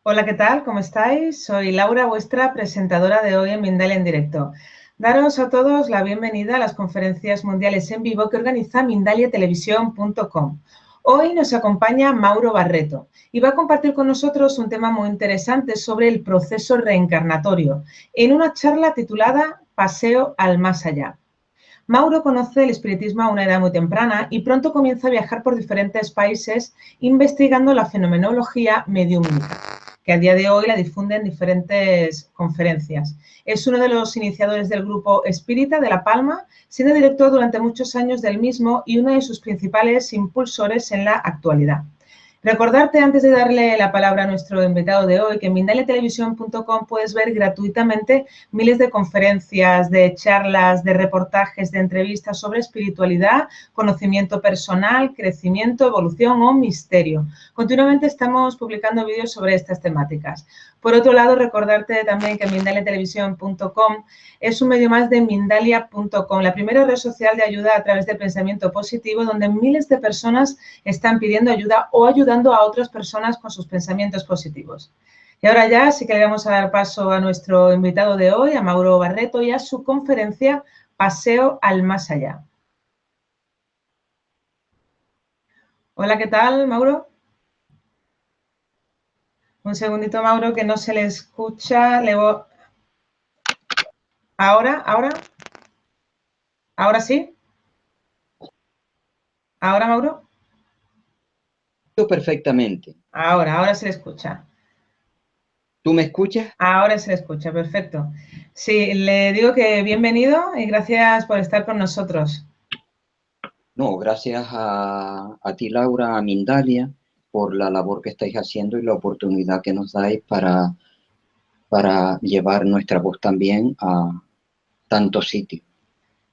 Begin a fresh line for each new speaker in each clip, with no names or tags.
Hola, ¿qué tal? ¿Cómo estáis? Soy Laura, vuestra presentadora de hoy en Mindalia en directo. Daros a todos la bienvenida a las conferencias mundiales en vivo que organiza mindaliatelevisión.com. Hoy nos acompaña Mauro Barreto y va a compartir con nosotros un tema muy interesante sobre el proceso reencarnatorio en una charla titulada Paseo al más allá. Mauro conoce el espiritismo a una edad muy temprana y pronto comienza a viajar por diferentes países investigando la fenomenología mediúmica, que a día de hoy la difunde en diferentes conferencias. Es uno de los iniciadores del grupo espírita de La Palma, siendo director durante muchos años del mismo y uno de sus principales impulsores en la actualidad. Recordarte, antes de darle la palabra a nuestro invitado de hoy, que en mindaliatelevisión.com puedes ver gratuitamente miles de conferencias, de charlas, de reportajes, de entrevistas sobre espiritualidad, conocimiento personal, crecimiento, evolución o misterio. Continuamente estamos publicando vídeos sobre estas temáticas. Por otro lado, recordarte también que mindaliatelevisión.com es un medio más de Mindalia.com, la primera red social de ayuda a través del pensamiento positivo, donde miles de personas están pidiendo ayuda o ayudando a otras personas con sus pensamientos positivos. Y ahora ya sí que le vamos a dar paso a nuestro invitado de hoy, a Mauro Barreto, y a su conferencia Paseo al más allá. Hola, ¿qué tal, Mauro? Un segundito, Mauro, que no se le escucha. ¿Ahora sí? ¿Ahora, Mauro?
Perfectamente.
Ahora se le escucha.
¿Tú me escuchas?
Ahora se le escucha, perfecto. Sí, le digo que bienvenido y gracias por estar con nosotros.
No, gracias a ti, Laura, a Mindalia, por la labor que estáis haciendo y la oportunidad que nos dais para llevar nuestra voz también a tantos sitios.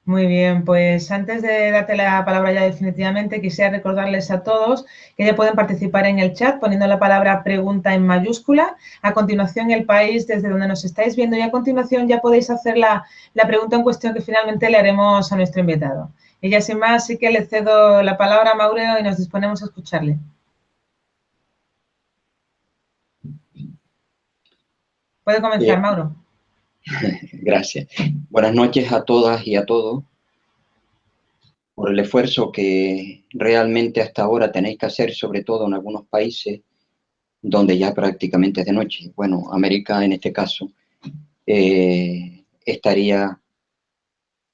Muy bien, pues antes de darte la palabra ya definitivamente, quisiera recordarles a todos que ya pueden participar en el chat poniendo la palabra pregunta en mayúscula. A continuación, el país desde donde nos estáis viendo y a continuación ya podéis hacer la pregunta en cuestión que finalmente le haremos a nuestro invitado. Y ya sin más, sí que le cedo la palabra a Mauro y nos disponemos a escucharle. Puede comenzar, Mauro.
Gracias. Buenas noches a todas y a todos por el esfuerzo que realmente hasta ahora tenéis que hacer, sobre todo en algunos países donde ya prácticamente es de noche. Bueno, América en este caso estaría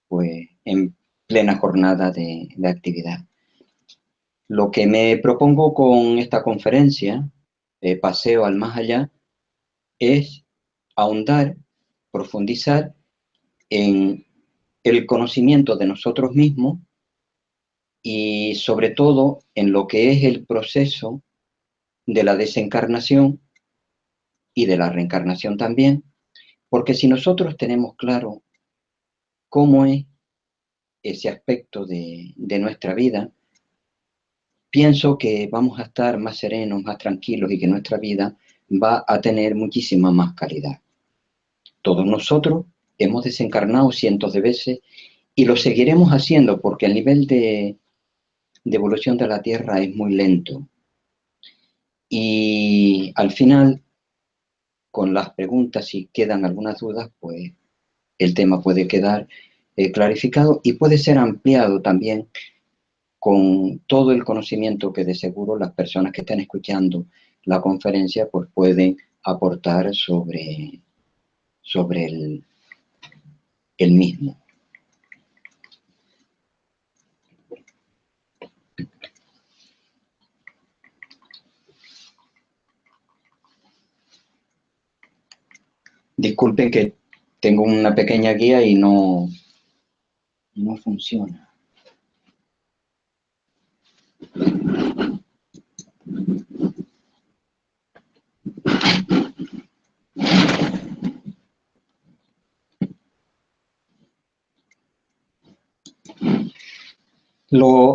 pues en plena jornada de actividad. Lo que me propongo con esta conferencia, Paseo al Más Allá, es ahondar, profundizar en el conocimiento de nosotros mismos y sobre todo en lo que es el proceso de la desencarnación y de la reencarnación también, porque si nosotros tenemos claro cómo es ese aspecto de nuestra vida, pienso que vamos a estar más serenos, más tranquilos y que nuestra vida va a tener muchísima más calidad. Todos nosotros hemos desencarnado cientos de veces y lo seguiremos haciendo porque el nivel de evolución de la Tierra es muy lento. Y al final, con las preguntas, si quedan algunas dudas, pues el tema puede quedar clarificado y puede ser ampliado también con todo el conocimiento que de seguro las personas que están escuchando la conferencia pues pueden aportar sobre el mismo. Disculpen que tengo una pequeña guía y no funciona.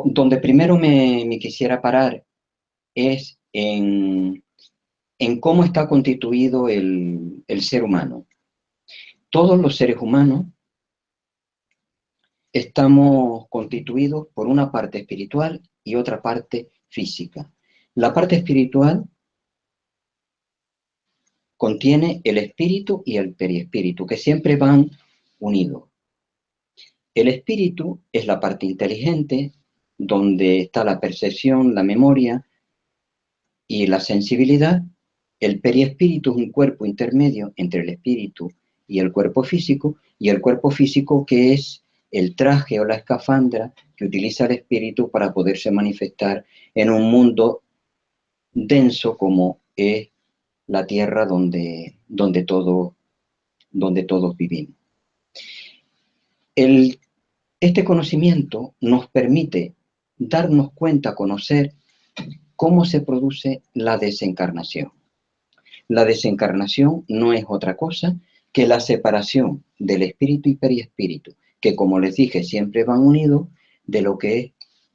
Donde primero me quisiera parar es en cómo está constituido el ser humano. Todos los seres humanos estamos constituidos por una parte espiritual y otra parte física. La parte espiritual contiene el espíritu y el periespíritu, que siempre van unidos. El espíritu es la parte inteligente, donde está la percepción, la memoria y la sensibilidad. El periespíritu es un cuerpo intermedio entre el espíritu y el cuerpo físico que es el traje o la escafandra que utiliza el espíritu para poderse manifestar en un mundo denso como es la tierra donde todos vivimos. Este conocimiento nos permite darnos cuenta, conocer cómo se produce la desencarnación. La desencarnación no es otra cosa que la separación del espíritu y periespíritu, que como les dije siempre van unidos de lo que es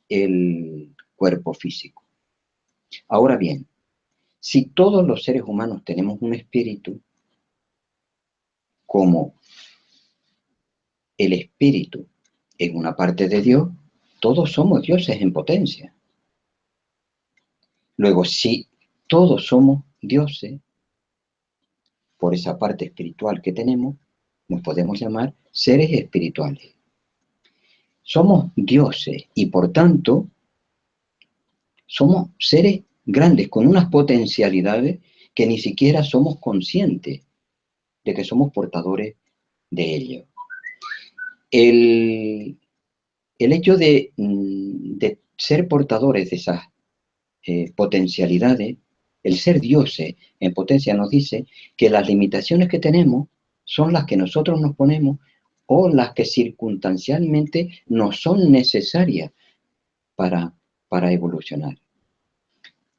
el cuerpo físico. Ahora bien, si todos los seres humanos tenemos un espíritu, como el espíritu es una parte de Dios, todos somos dioses en potencia. Luego, si todos somos dioses, por esa parte espiritual que tenemos, nos podemos llamar seres espirituales. Somos dioses y por tanto somos seres grandes con unas potencialidades que ni siquiera somos conscientes de que somos portadores de ello. El hecho de ser portadores de esas potencialidades, el ser dioses en potencia nos dice que las limitaciones que tenemos son las que nosotros nos ponemos o las que circunstancialmente nos son necesarias para evolucionar.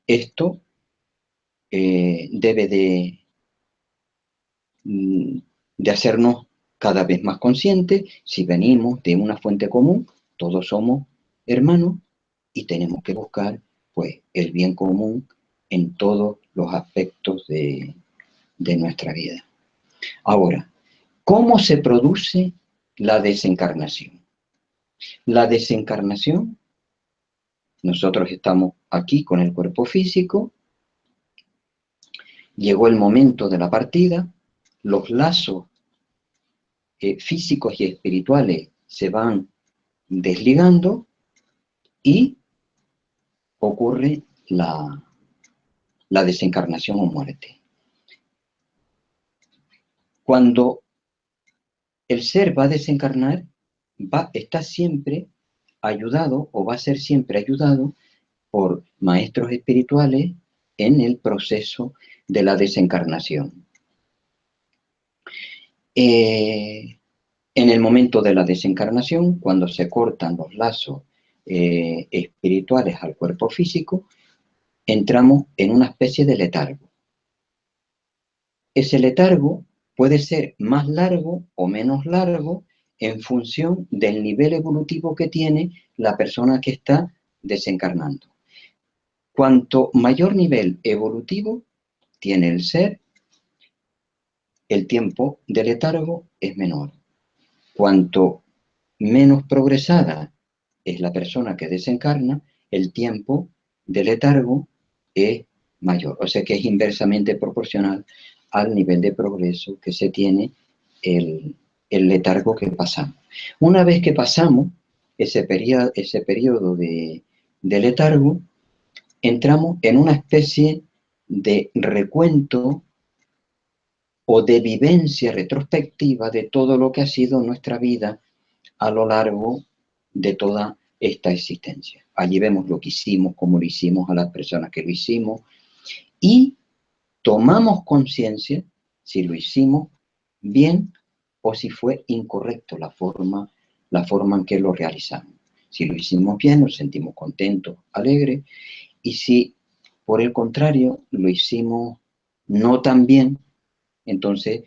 Esto debe de hacernos cada vez más conscientes. Si venimos de una fuente común, todos somos hermanos y tenemos que buscar pues el bien común en todos los aspectos de nuestra vida. Ahora, ¿cómo se produce la desencarnación? La desencarnación, nosotros estamos aquí con el cuerpo físico, llegó el momento de la partida, los lazos físicos y espirituales se van desligando y ocurre la desencarnación o muerte. Cuando el ser va a desencarnar, está siempre ayudado o va a ser siempre ayudado por maestros espirituales en el proceso de la desencarnación. En el momento de la desencarnación, cuando se cortan los lazos espirituales al cuerpo físico, entramos en una especie de letargo. Ese letargo puede ser más largo o menos largo en función del nivel evolutivo que tiene la persona que está desencarnando. Cuanto mayor nivel evolutivo tiene el ser, el tiempo de letargo es menor. Cuanto menos progresada es la persona que desencarna, el tiempo de letargo es mayor. O sea que es inversamente proporcional al nivel de progreso que se tiene el letargo que pasamos. Una vez que pasamos ese periodo de letargo, entramos en una especie de recuento o de vivencia retrospectiva de todo lo que ha sido nuestra vida a lo largo de toda esta existencia. Allí vemos lo que hicimos, cómo lo hicimos, a las personas que lo hicimos, y tomamos conciencia si lo hicimos bien o si fue incorrecto la forma en que lo realizamos. Si lo hicimos bien, nos sentimos contentos, alegres, y si por el contrario lo hicimos no tan bien, entonces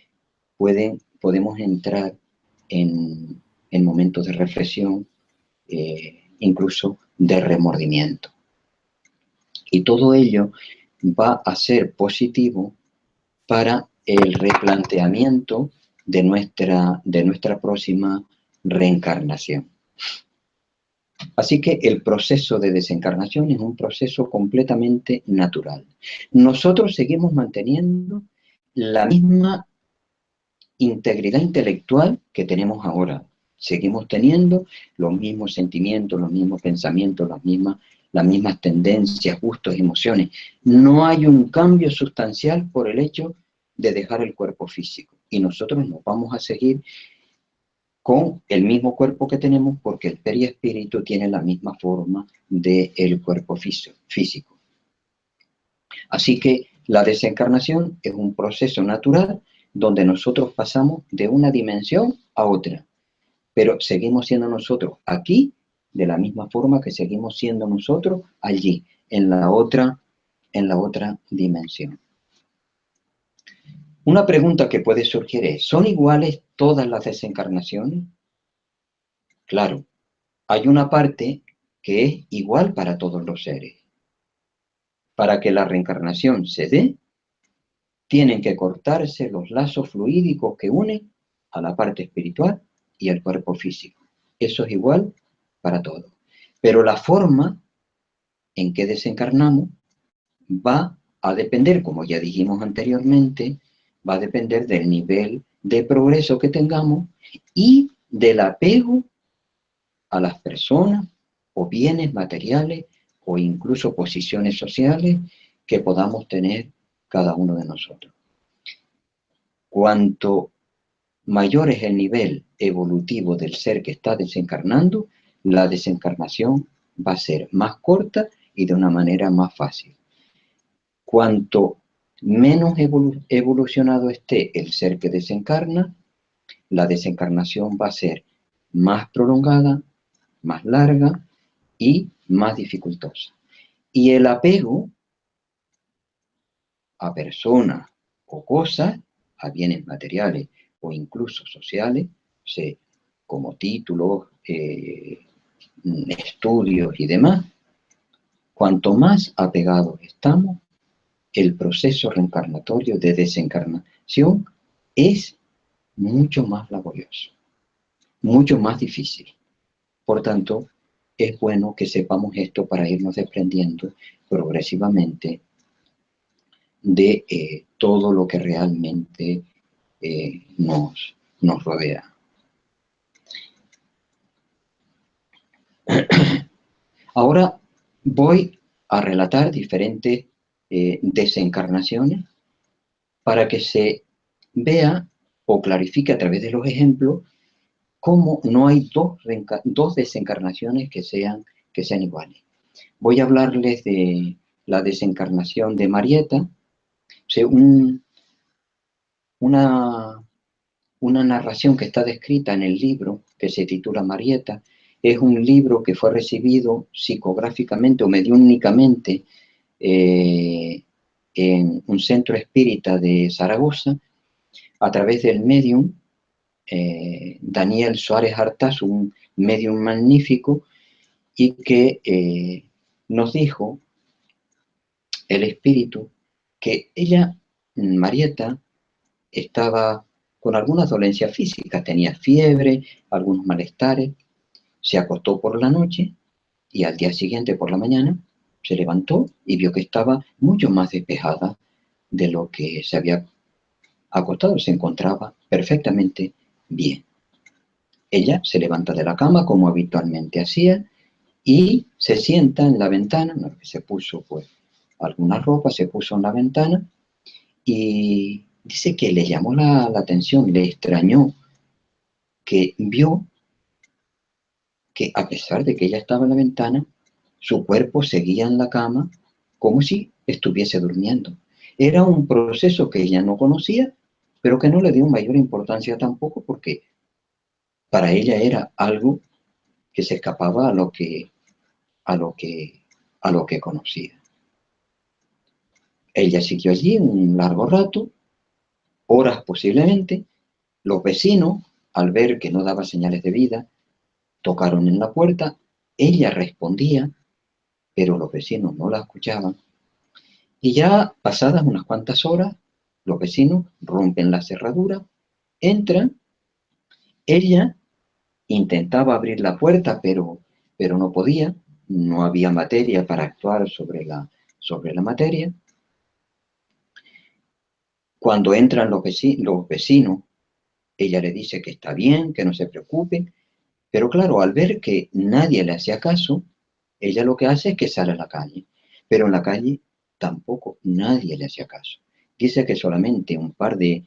podemos entrar en momentos de reflexión, incluso de remordimiento. Y todo ello va a ser positivo para el replanteamiento de nuestra próxima reencarnación. Así que el proceso de desencarnación es un proceso completamente natural. Nosotros seguimos manteniendo la misma integridad intelectual que tenemos ahora. Seguimos teniendo los mismos sentimientos, los mismos pensamientos, las mismas tendencias, gustos, emociones. No hay un cambio sustancial por el hecho de dejar el cuerpo físico. Y nosotros nos vamos a seguir con el mismo cuerpo que tenemos porque el periespíritu tiene la misma forma del cuerpo físico. Así que la desencarnación es un proceso natural donde nosotros pasamos de una dimensión a otra, pero seguimos siendo nosotros aquí de la misma forma que seguimos siendo nosotros allí, en la otra dimensión. Una pregunta que puede surgir es, ¿son iguales todas las desencarnaciones? Claro, hay una parte que es igual para todos los seres. Para que la reencarnación se dé, tienen que cortarse los lazos fluídicos que unen a la parte espiritual y al cuerpo físico. Eso es igual para todos. Pero la forma en que desencarnamos va a depender, como ya dijimos anteriormente, va a depender del nivel de progreso que tengamos y del apego a las personas o bienes materiales o incluso posiciones sociales que podamos tener cada uno de nosotros. Cuanto mayor es el nivel evolutivo del ser que está desencarnando, la desencarnación va a ser más corta y de una manera más fácil. Cuanto menos evolucionado esté el ser que desencarna, la desencarnación va a ser más prolongada, más larga y más dificultosa. Y el apego a personas o cosas, a bienes materiales o incluso sociales, como títulos, estudios y demás, cuanto más apegados estamos, el proceso reencarnatorio de desencarnación es mucho más laborioso, mucho más difícil. Por tanto, es bueno que sepamos esto para irnos desprendiendo progresivamente de todo lo que realmente nos rodea. Ahora voy a relatar diferentes desencarnaciones para que se vea o clarifique a través de los ejemplos cómo no hay dos desencarnaciones que sean iguales. Voy a hablarles de la desencarnación de Marieta, o sea, una narración que está descrita en el libro que se titula Marieta. Es un libro que fue recibido psicográficamente o mediúnicamente en un centro espírita de Zaragoza a través del médium Daniel Suárez Artaz, un médium magnífico, y que nos dijo el espíritu que ella, Marieta, estaba con algunas dolencias físicas, tenía fiebre, algunos malestares, se acostó por la noche y al día siguiente por la mañana se levantó y vio que estaba mucho más despejada de lo que se había acostado, se encontraba perfectamente bien. Ella se levanta de la cama como habitualmente hacía y se sienta en la ventana, se puso pues alguna ropa, se puso en la ventana y dice que le llamó la atención, le extrañó que vio que a pesar de que ella estaba en la ventana, su cuerpo seguía en la cama como si estuviese durmiendo. Era un proceso que ella no conocía, pero que no le dio mayor importancia tampoco porque para ella era algo que se escapaba a lo que conocía. Ella siguió allí un largo rato, horas posiblemente. Los vecinos, al ver que no daba señales de vida, tocaron en la puerta. Ella respondía, pero los vecinos no la escuchaban. Y ya pasadas unas cuantas horas, los vecinos rompen la cerradura, entran. Ella intentaba abrir la puerta, pero no podía. No había materia para actuar sobre la materia. Cuando entran los vecinos, ella le dice que está bien, que no se preocupe, pero claro, al ver que nadie le hacía caso, ella lo que hace es que sale a la calle, pero en la calle tampoco nadie le hacía caso. Dice que solamente un par de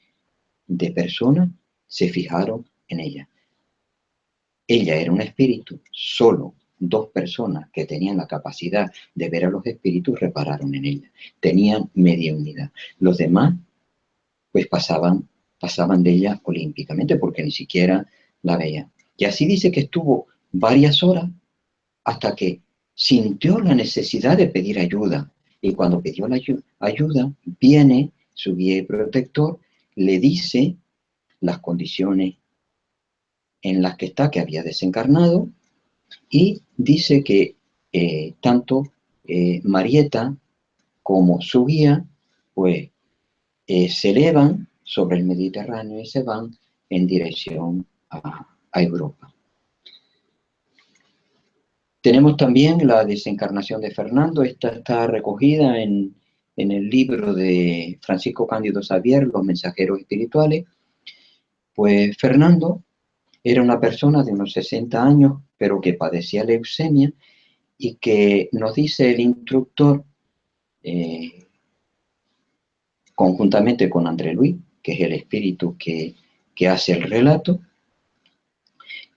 personas se fijaron en ella. Ella era un espíritu, solo 2 personas que tenían la capacidad de ver a los espíritus repararon en ella. Tenían mediunidad. Los demás, pues pasaban de ella olímpicamente porque ni siquiera la veían. Y así dice que estuvo varias horas hasta que sintió la necesidad de pedir ayuda. Y cuando pidió la ayuda, viene su guía y protector, le dice las condiciones en las que está, que había desencarnado, y dice que tanto Marieta como su guía, pues se elevan sobre el Mediterráneo y se van en dirección a Europa. Tenemos también la desencarnación de Fernando. Esta está recogida en el libro de Francisco Cándido Xavier, Los mensajeros espirituales. Pues Fernando era una persona de unos 60 años, pero que padecía leucemia y que nos dice el instructor, conjuntamente con André Luis, que es el espíritu que hace el relato,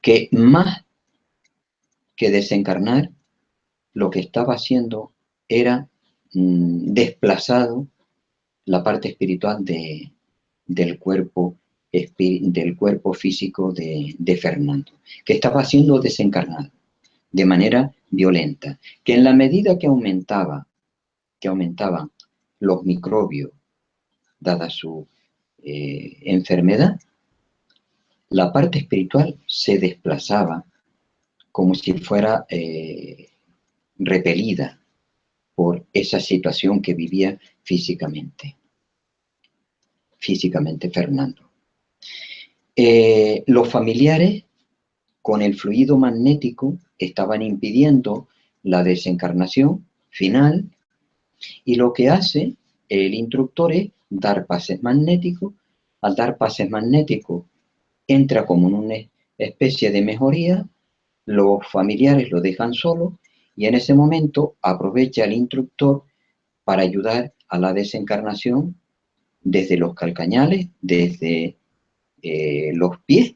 que más que desencarnar, lo que estaba haciendo era desplazado la parte espiritual del cuerpo físico de Fernando, que estaba siendo desencarnado de manera violenta, que en la medida que aumentaban los microbios, dada su enfermedad, la parte espiritual se desplazaba como si fuera repelida por esa situación que vivía físicamente Fernando. Los familiares, con el fluido magnético, estaban impidiendo la desencarnación final, y lo que hace el instructor es dar pases magnéticos. Al dar pases magnéticos, entra como en una especie de mejoría, los familiares lo dejan solo, y en ese momento aprovecha el instructor para ayudar a la desencarnación desde los calcañales, desde los pies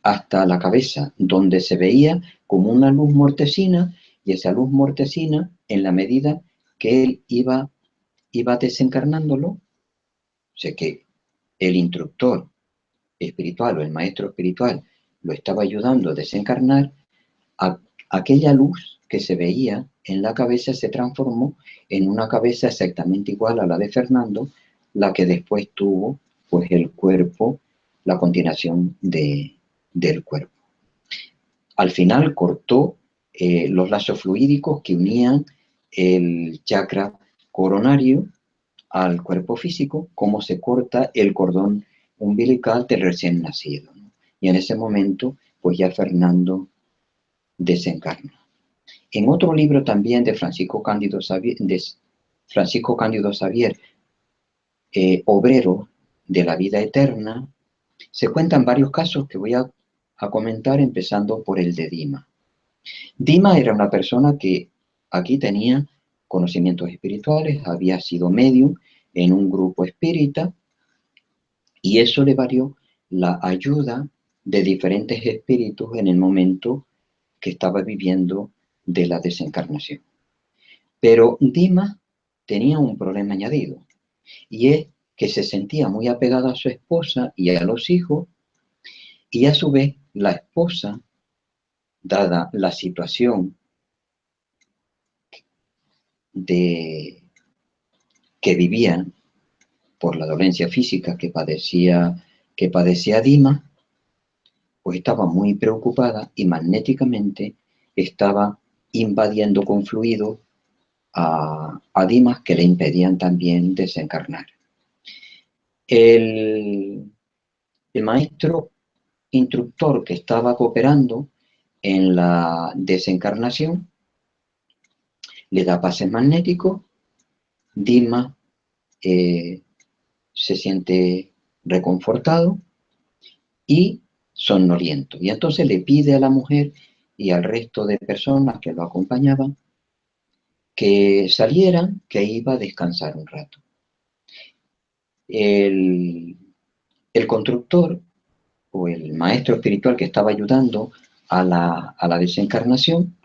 hasta la cabeza, donde se veía como una luz mortecina, y esa luz mortecina, en la medida que él iba desencarnándolo, sé que el instructor espiritual o el maestro espiritual lo estaba ayudando a desencarnar, aquella luz que se veía en la cabeza se transformó en una cabeza exactamente igual a la de Fernando, la que después tuvo pues el cuerpo, la continuación del cuerpo. Al final cortó los lazos fluídicos que unían el chakra coronario al cuerpo físico, como se corta el cordón umbilical del recién nacido, ¿no? Y en ese momento, pues ya Fernando desencarna. En otro libro también de Francisco Cándido Xavier, Obrero de la Vida Eterna, se cuentan varios casos que voy a comentar, empezando por el de Dima. Dima era una persona que aquí tenía conocimientos espirituales, había sido medium en un grupo espírita, y eso le valió la ayuda de diferentes espíritus en el momento que estaba viviendo de la desencarnación. Pero Dima tenía un problema añadido, y es que se sentía muy apegado a su esposa y a los hijos, y a su vez la esposa, dada la situación que vivía por la dolencia física que padecía Dima, pues estaba muy preocupada y magnéticamente estaba invadiendo con fluido a Dimas, que le impedían también desencarnar. El maestro instructor que estaba cooperando en la desencarnación le da pases magnéticos. Dimas se siente reconfortado y somnoliento. Y entonces le pide a la mujer y al resto de personas que lo acompañaban que salieran, que iba a descansar un rato. El constructor o el maestro espiritual que estaba ayudando a la desencarnación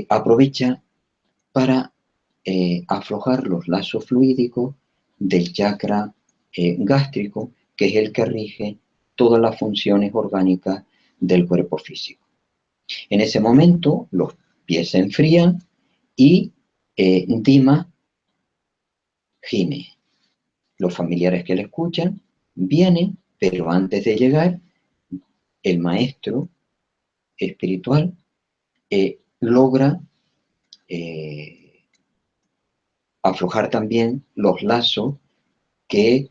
aprovecha para aflojar los lazos fluídicos del chakra gástrico, que es el que rige todas las funciones orgánicas del cuerpo físico. En ese momento los pies se enfrían y Dima gime. Los familiares que le escuchan vienen, pero antes de llegar, el maestro espiritual logra aflojar también los lazos que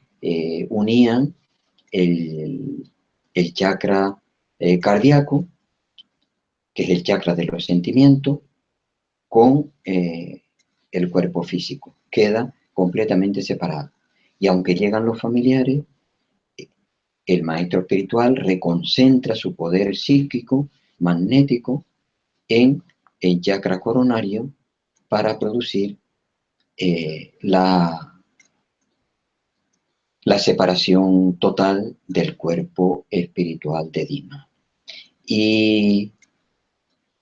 unían el chakra cardíaco, que es el chakra de los sentimientos, con el cuerpo físico. Queda completamente separado. Y aunque llegan los familiares, el maestro espiritual reconcentra su poder psíquico, magnético, en el chakra coronario para producir la separación total del cuerpo espiritual de Dima. Y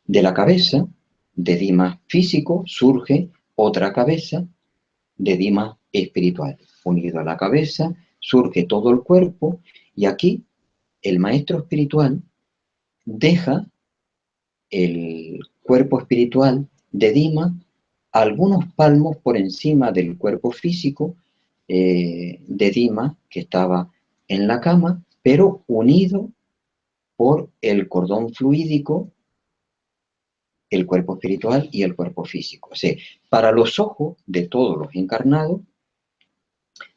de la cabeza de Dima físico surge otra cabeza de Dima espiritual. Unido a la cabeza surge todo el cuerpo y aquí el maestro espiritual deja el cuerpo espiritual de Dima algunos palmos por encima del cuerpo físico de Dima, que estaba en la cama, pero unido por el cordón fluídico, el cuerpo espiritual y el cuerpo físico. O sea, para los ojos de todos los encarnados,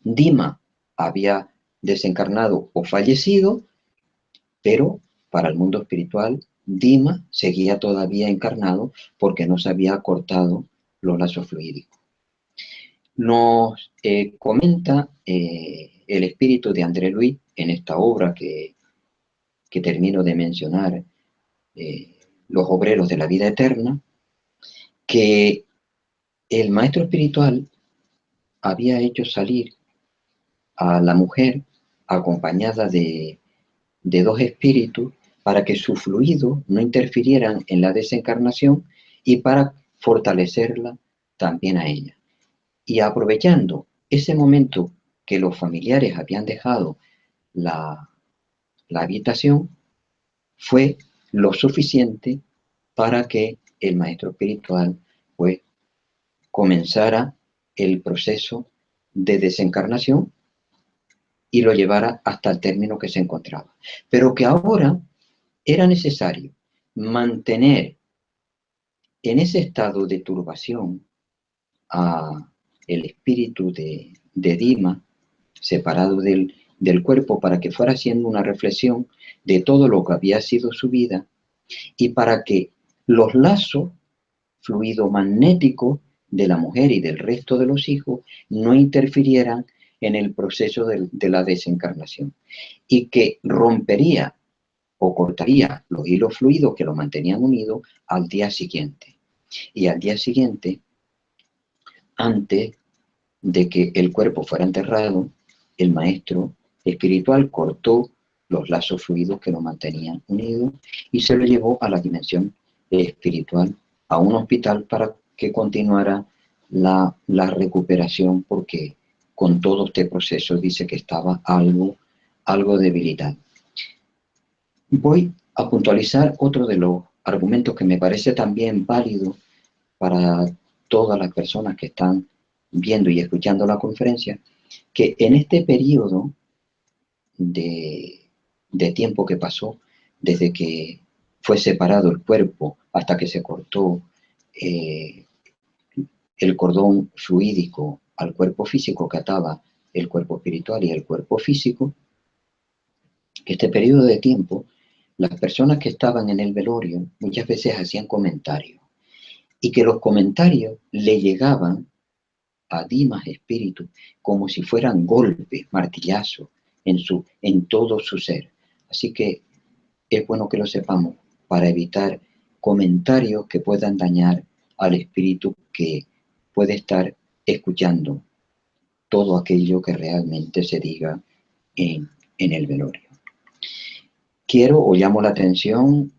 Dima había desencarnado o fallecido, pero para el mundo espiritual, Dima seguía todavía encarnado porque no se había cortado los lazos fluídicos. Nos comenta el espíritu de André Louis en esta obra que termino de mencionar, Los obreros de la vida eterna, que el maestro espiritual había hecho salir a la mujer acompañada de dos espíritus para que su fluido no interfirieran en la desencarnación y para fortalecerla también a ella. Y aprovechando ese momento que los familiares habían dejado la habitación, fue lo suficiente para que el maestro espiritual pues comenzara el proceso de desencarnación y lo llevara hasta el término que se encontraba. Pero que ahora era necesario mantener en ese estado de turbación a el espíritu de Dima separado del cuerpo para que fuera haciendo una reflexión de todo lo que había sido su vida y para que los lazos fluido magnético de la mujer y del resto de los hijos no interfirieran en el proceso de la desencarnación y que rompería o cortaría los hilos fluidos que lo mantenían unido al día siguiente. Y al día siguiente, antes de que el cuerpo fuera enterrado, el maestro espiritual cortó los lazos fluidos que lo mantenían unido y se lo llevó a la dimensión espiritual, a un hospital para que continuara la recuperación, porque con todo este proceso dice que estaba algo debilitado. Voy a puntualizar otro de los argumentos que me parece también válido para todas las personas que están viendo y escuchando la conferencia, que en este periodo de tiempo que pasó, desde que fue separado el cuerpo hasta que se cortó el cordón fluídico al cuerpo físico que ataba el cuerpo espiritual y el cuerpo físico, que este periodo de tiempo, las personas que estaban en el velorio muchas veces hacían comentarios y que los comentarios le llegaban a Dimas espíritu como si fueran golpes, martillazos en todo su ser. Así que es bueno que lo sepamos para evitar comentarios que puedan dañar al espíritu que puede estar escuchando todo aquello que realmente se diga en el velorio. Quiero o llamo la atención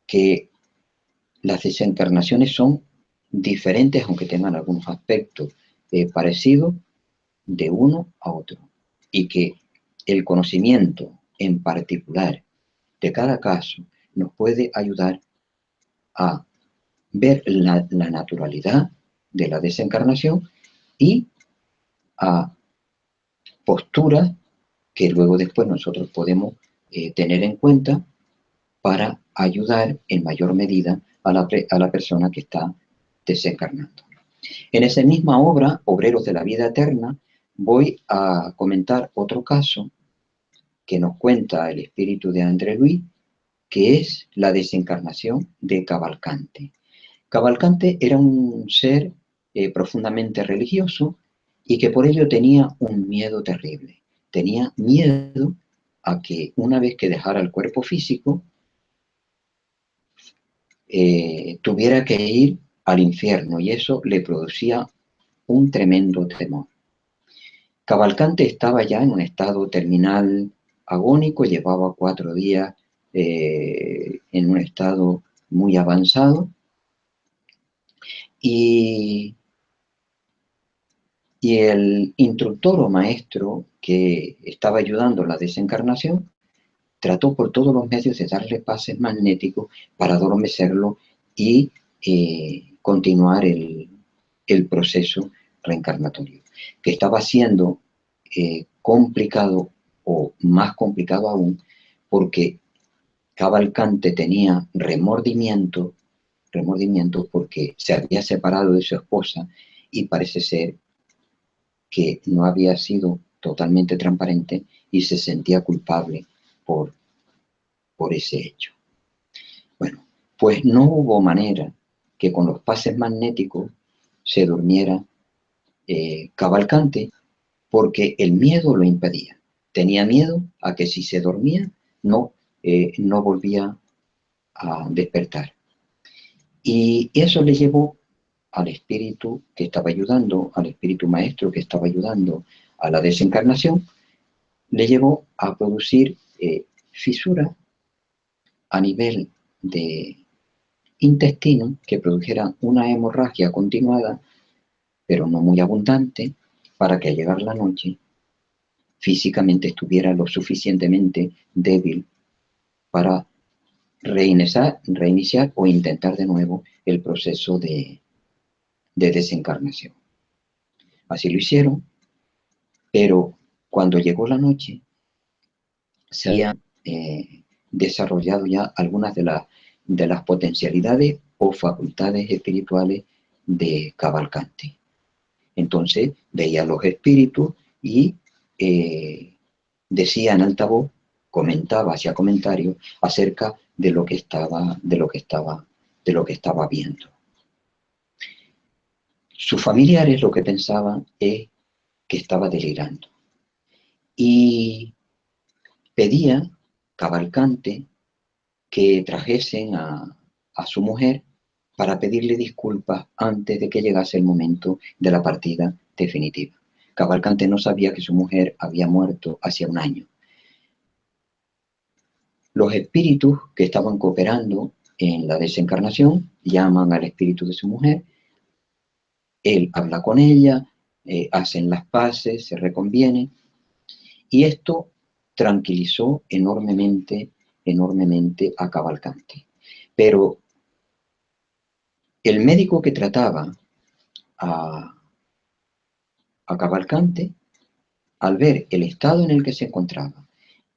que las desencarnaciones son diferentes, aunque tengan algunos aspectos parecidos de uno a otro, y que el conocimiento en particular de cada caso nos puede ayudar a ver la naturalidad de la desencarnación y a posturas que luego después nosotros podemos tener en cuenta para ayudar en mayor medida a la persona que está desencarnando. En esa misma obra, Obreros de la Vida Eterna, voy a comentar otro caso que nos cuenta el espíritu de André Louis, que es la desencarnación de Cavalcante. Cavalcante era un ser profundamente religioso y que por ello tenía un miedo terrible. Tenía miedo a que una vez que dejara el cuerpo físico, tuviera que ir al infierno, y eso le producía un tremendo temor. Cavalcante estaba ya en un estado terminal agónico, llevaba 4 días en un estado muy avanzado, y el instructor o maestro que estaba ayudando a la desencarnación trató por todos los medios de darle pases magnéticos para adormecerlo y continuar el proceso reencarnatorio, que estaba siendo complicado, o más complicado aún, porque Cavalcante tenía remordimiento porque se había separado de su esposa y parece ser que no había sido totalmente transparente y se sentía culpable por ese hecho. Bueno, pues no hubo manera que con los pases magnéticos se durmiera Cavalcante, porque el miedo lo impedía. Tenía miedo a que si se dormía no volvía a despertar. Y eso le llevó al espíritu que estaba ayudando, al espíritu maestro que estaba ayudando a la desencarnación, le llevó a producir fisuras a nivel de intestino que produjera una hemorragia continuada, pero no muy abundante, para que al llegar la noche físicamente estuviera lo suficientemente débil para reiniciar o intentar de nuevo el proceso de desencarnación. Así lo hicieron, pero cuando llegó la noche se habían desarrollado ya algunas de las potencialidades o facultades espirituales de Cavalcante. Entonces veía los espíritus y decía en alta voz, hacía comentarios acerca de lo que estaba viendo. Sus familiares lo que pensaban es que estaba delirando, y pedía Cavalcante que trajesen a su mujer para pedirle disculpas antes de que llegase el momento de la partida definitiva. Cavalcante no sabía que su mujer había muerto hacía 1 año. Los espíritus que estaban cooperando en la desencarnación llaman al espíritu de su mujer, él habla con ella, hacen las paces, se reconvienen, y esto tranquilizó enormemente a Cavalcante. Pero el médico que trataba a Cavalcante, al ver el estado en el que se encontraba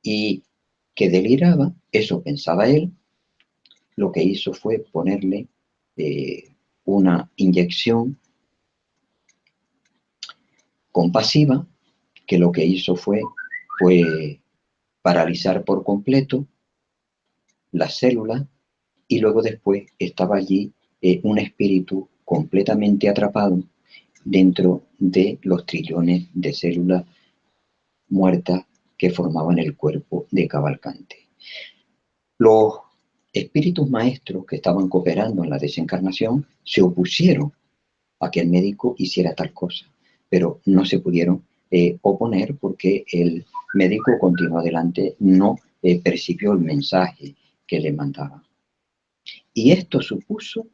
y que deliraba, eso pensaba él, lo que hizo fue ponerle una inyección compasiva, que lo que hizo fue paralizar por completo las células, y luego después estaba allí un espíritu completamente atrapado dentro de los trillones de células muertas que formaban el cuerpo de Cavalcante. Los espíritus maestros que estaban cooperando en la desencarnación se opusieron a que el médico hiciera tal cosa, pero no se pudieron oponer porque el médico continuó adelante, no percibió el mensaje que le mandaba. Y esto supuso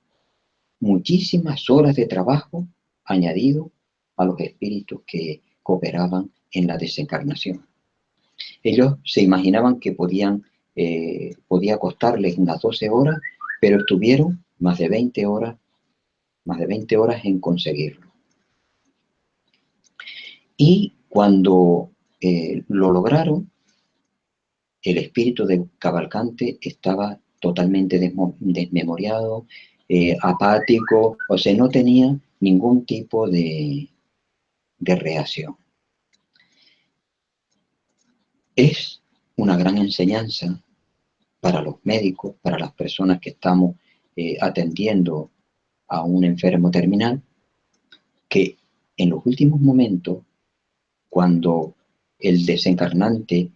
muchísimas horas de trabajo añadido a los espíritus que cooperaban en la desencarnación. Ellos se imaginaban que podía costarles unas 12 horas, pero estuvieron más de 20 horas en conseguirlo. Y cuando lo lograron, el espíritu de Cavalcante estaba totalmente desmemoriado, apático, o sea, no tenía ningún tipo de reacción. Es una gran enseñanza para los médicos, para las personas que estamos atendiendo a un enfermo terminal, que en los últimos momentos, cuando el desencarnante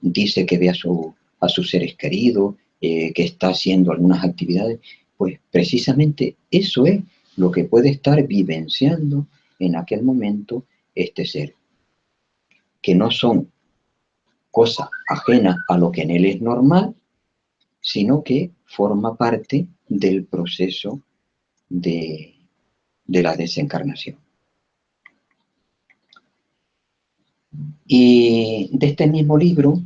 dice que ve a sus seres queridos, que está haciendo algunas actividades, pues precisamente eso es lo que puede estar vivenciando en aquel momento este ser, que no son cosas ajenas a lo que en él es normal, sino que forma parte del proceso de la desencarnación. Y de este mismo libro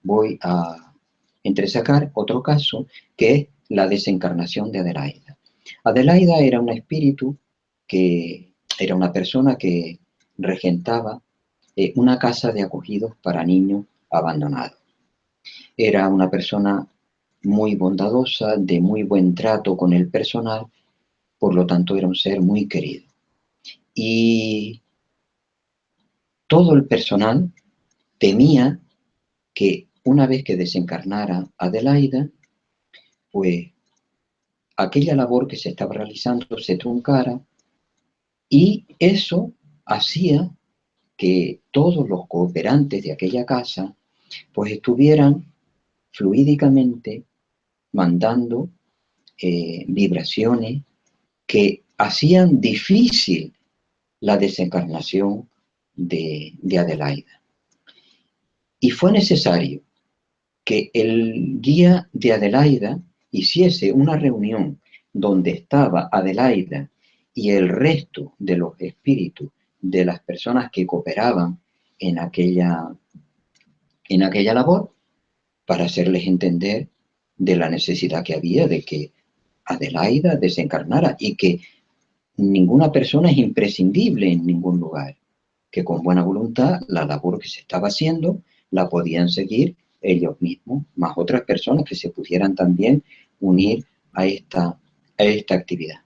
voy a entresacar otro caso, que es la desencarnación de Adelaida. Adelaida era un espíritu que era una persona que regentaba una casa de acogidos para niños abandonados. Era una persona muy bondadosa, de muy buen trato con el personal, por lo tanto era un ser muy querido. Y todo el personal temía que una vez que desencarnara Adelaida, pues aquella labor que se estaba realizando se truncara, y eso hacía que todos los cooperantes de aquella casa pues estuvieran fluídicamente mandando vibraciones que hacían difícil la desencarnación de Adelaida. Y fue necesario que el guía de Adelaida hiciese una reunión donde estaba Adelaida y el resto de los espíritus de las personas que cooperaban en aquella labor, para hacerles entender de la necesidad que había de que Adelaida desencarnara y que ninguna persona es imprescindible en ningún lugar, que con buena voluntad la labor que se estaba haciendo la podían seguir ellos mismos, más otras personas que se pudieran también unir a esta actividad.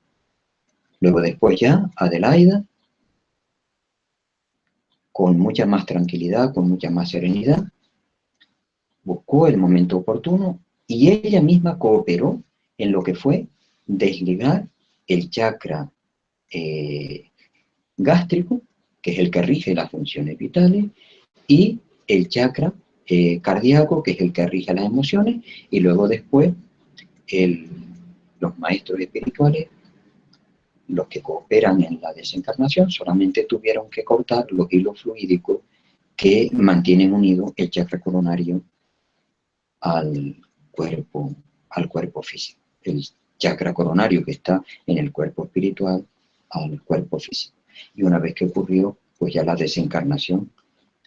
Luego después ya Adelaida, con mucha más tranquilidad, con mucha más serenidad, buscó el momento oportuno y ella misma cooperó en lo que fue desligar el chakra gástrico, que es el que rige las funciones vitales, y el chakra cardíaco, que es el que rige las emociones, y luego después los maestros espirituales, los que cooperan en la desencarnación, solamente tuvieron que cortar los hilos fluídicos que mantienen unido el chakra coronario al cuerpo físico. El chakra coronario que está en el cuerpo espiritual al cuerpo físico. Y una vez que ocurrió, pues ya la desencarnación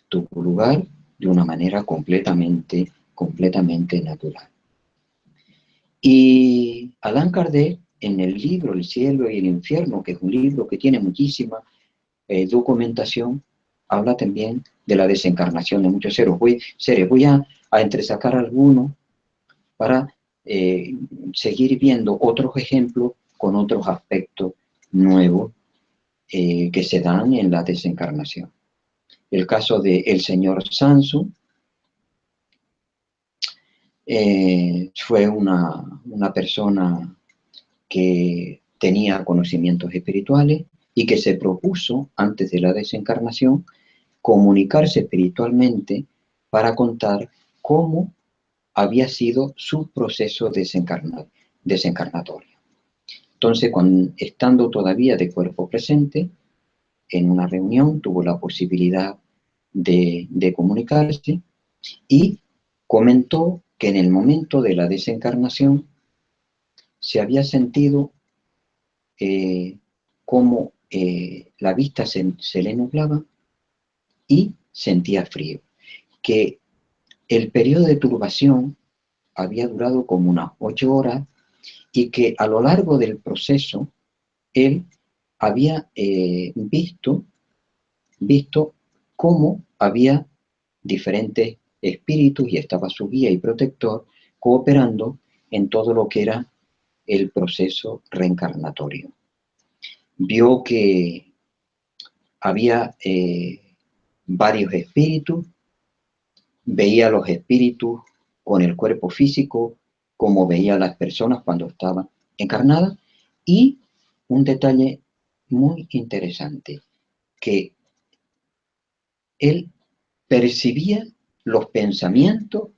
tuvo lugar de una manera completamente natural. Y Allan Kardec, en el libro El cielo y el infierno, que es un libro que tiene muchísima documentación, habla también de la desencarnación de muchos seres. Voy a entresacar algunos para seguir viendo otros ejemplos con otros aspectos nuevos que se dan en la desencarnación. El caso del señor Sansu fue una persona que tenía conocimientos espirituales y que se propuso, antes de la desencarnación, comunicarse espiritualmente para contar cómo había sido su proceso desencarnatorio. Entonces, estando todavía de cuerpo presente, en una reunión tuvo la posibilidad de comunicarse y comentó que en el momento de la desencarnación se había sentido como la vista se le nublaba y sentía frío, que el periodo de turbación había durado como unas 8 horas y que a lo largo del proceso él había visto cómo había diferentes espíritus y estaba su guía y protector cooperando en todo lo que era el proceso reencarnatorio. Vio que había varios espíritus, veía los espíritus con el cuerpo físico, como veía a las personas cuando estaban encarnadas, y un detalle muy interesante, que él percibía los pensamientos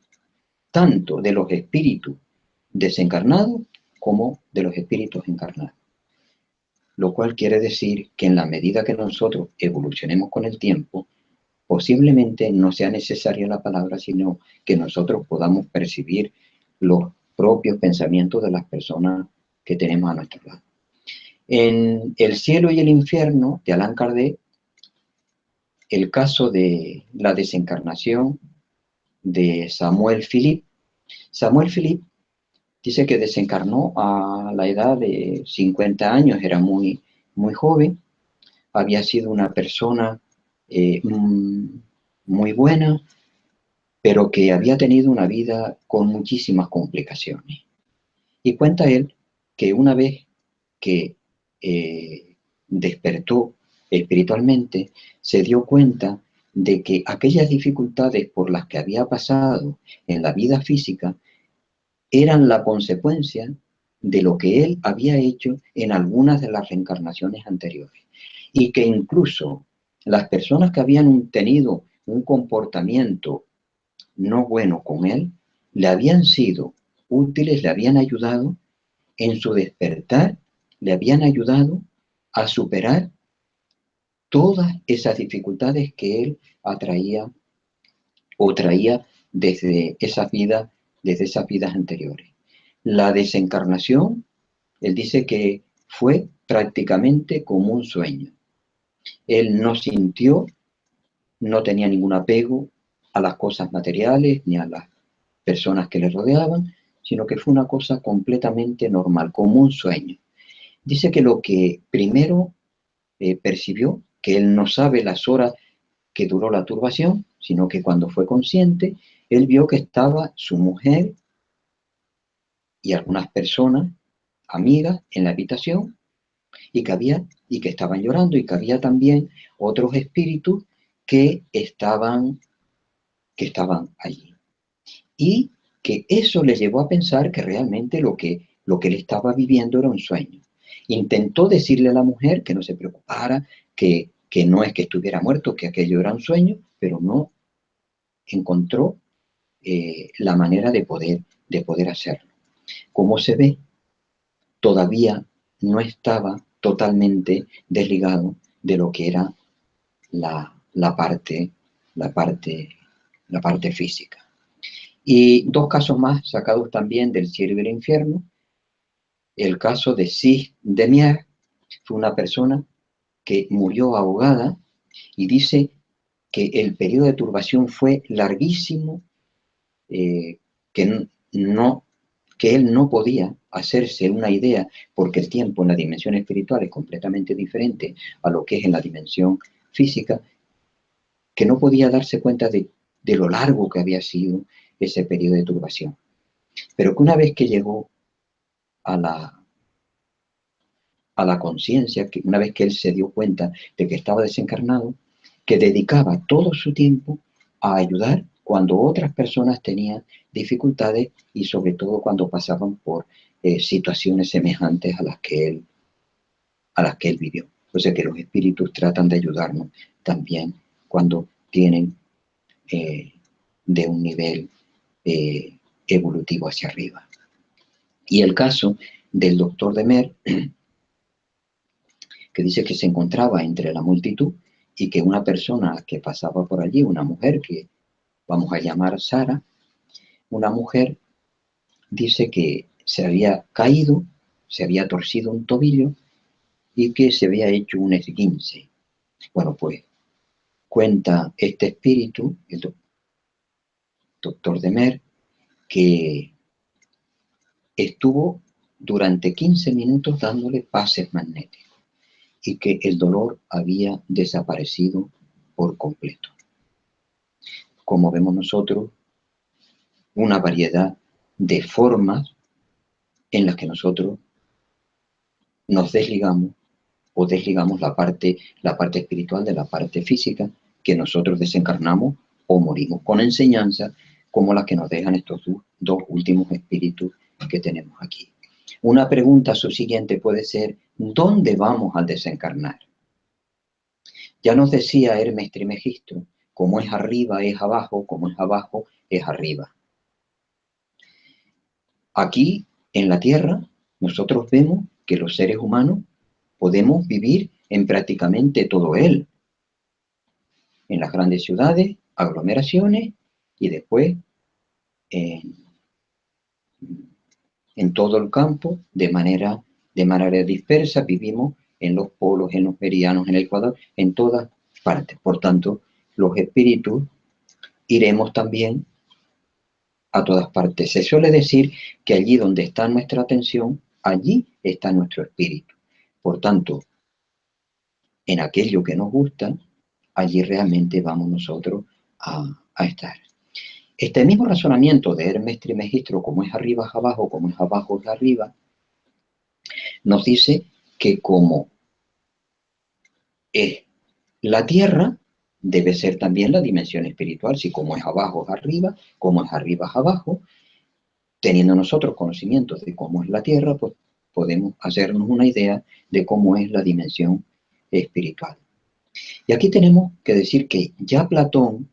tanto de los espíritus desencarnados como de los espíritus encarnados. Lo cual quiere decir que en la medida que nosotros evolucionemos con el tiempo, posiblemente no sea necesaria la palabra, sino que nosotros podamos percibir los propios pensamientos de las personas que tenemos a nuestro lado. En El cielo y el infierno de Allan Kardec, el caso de la desencarnación de Samuel Philippe. Samuel Philippe dice que desencarnó a la edad de 50 años, era muy, muy joven, había sido una persona muy buena, pero que había tenido una vida con muchísimas complicaciones. Y cuenta él que una vez que despertó espiritualmente, se dio cuenta de que aquellas dificultades por las que había pasado en la vida física eran la consecuencia de lo que él había hecho en algunas de las reencarnaciones anteriores. Y que incluso las personas que habían tenido un comportamiento no bueno con él, le habían sido útiles, le habían ayudado en su despertar, le habían ayudado a superar todas esas dificultades que él atraía o traía desde esas vidas anteriores. La desencarnación, él dice que fue prácticamente como un sueño. Él no sintió, no tenía ningún apego a las cosas materiales ni a las personas que le rodeaban, sino que fue una cosa completamente normal, como un sueño. Dice que lo que primero percibió, que él no sabe las horas que duró la turbación, sino que cuando fue consciente, él vio que estaba su mujer y algunas personas, amigas, en la habitación, y que estaban llorando, y que había también otros espíritus que estaban allí. Y que eso le llevó a pensar que realmente lo que él estaba viviendo era un sueño. Intentó decirle a la mujer que no se preocupara, que no es que estuviera muerto, que aquello era un sueño, pero no encontró la manera de poder hacerlo. Como se ve, todavía no estaba totalmente desligado de lo que era la parte física. Y 2 casos más sacados también del cielo y del infierno. El caso de Cis Demier, fue una persona que murió ahogada y dice que el periodo de turbación fue larguísimo, que él no podía hacerse una idea, porque el tiempo en la dimensión espiritual es completamente diferente a lo que es en la dimensión física, que no podía darse cuenta de lo largo que había sido ese periodo de turbación. Pero que una vez que llegó a la conciencia, que una vez que él se dio cuenta de que estaba desencarnado, que dedicaba todo su tiempo a ayudar cuando otras personas tenían dificultades y sobre todo cuando pasaban por situaciones semejantes a las que él a las que él vivió. O sea que los espíritus tratan de ayudarnos también cuando tienen de un nivel evolutivo hacia arriba. Y el caso del doctor Demer, que dice que se encontraba entre la multitud y que una persona que pasaba por allí, una mujer que vamos a llamar Sara, una mujer dice que se había caído, se había torcido un tobillo y que se había hecho un esguince. Bueno, pues cuenta este espíritu, el doctor Demer, que estuvo durante 15 minutos dándole pases magnéticos y que el dolor había desaparecido por completo. Como vemos nosotros, una variedad de formas en las que nosotros nos desligamos o desligamos la parte espiritual de la parte física, que nosotros desencarnamos o morimos, con enseñanza como las que nos dejan estos dos últimos espíritus que tenemos aquí. Una pregunta subsiguiente puede ser, ¿dónde vamos al desencarnar? Ya nos decía Hermes Trismegisto, como es arriba es abajo, como es abajo es arriba. Aquí, en la Tierra, nosotros vemos que los seres humanos podemos vivir en prácticamente todo él. En las grandes ciudades, aglomeraciones, y después en todo el campo, de manera dispersa, vivimos en los polos, en los meridianos, en el Ecuador, en todas partes. Por tanto, los espíritus iremos también a todas partes. Se suele decir que allí donde está nuestra atención, allí está nuestro espíritu. Por tanto, en aquello que nos gusta, allí realmente vamos nosotros a estar. Este mismo razonamiento de Hermes Trismegisto, como es arriba es abajo, como es abajo es arriba, nos dice que como es la Tierra, debe ser también la dimensión espiritual, si como es abajo es arriba, como es arriba es abajo. Teniendo nosotros conocimientos de cómo es la Tierra, pues podemos hacernos una idea de cómo es la dimensión espiritual. Y aquí tenemos que decir que ya Platón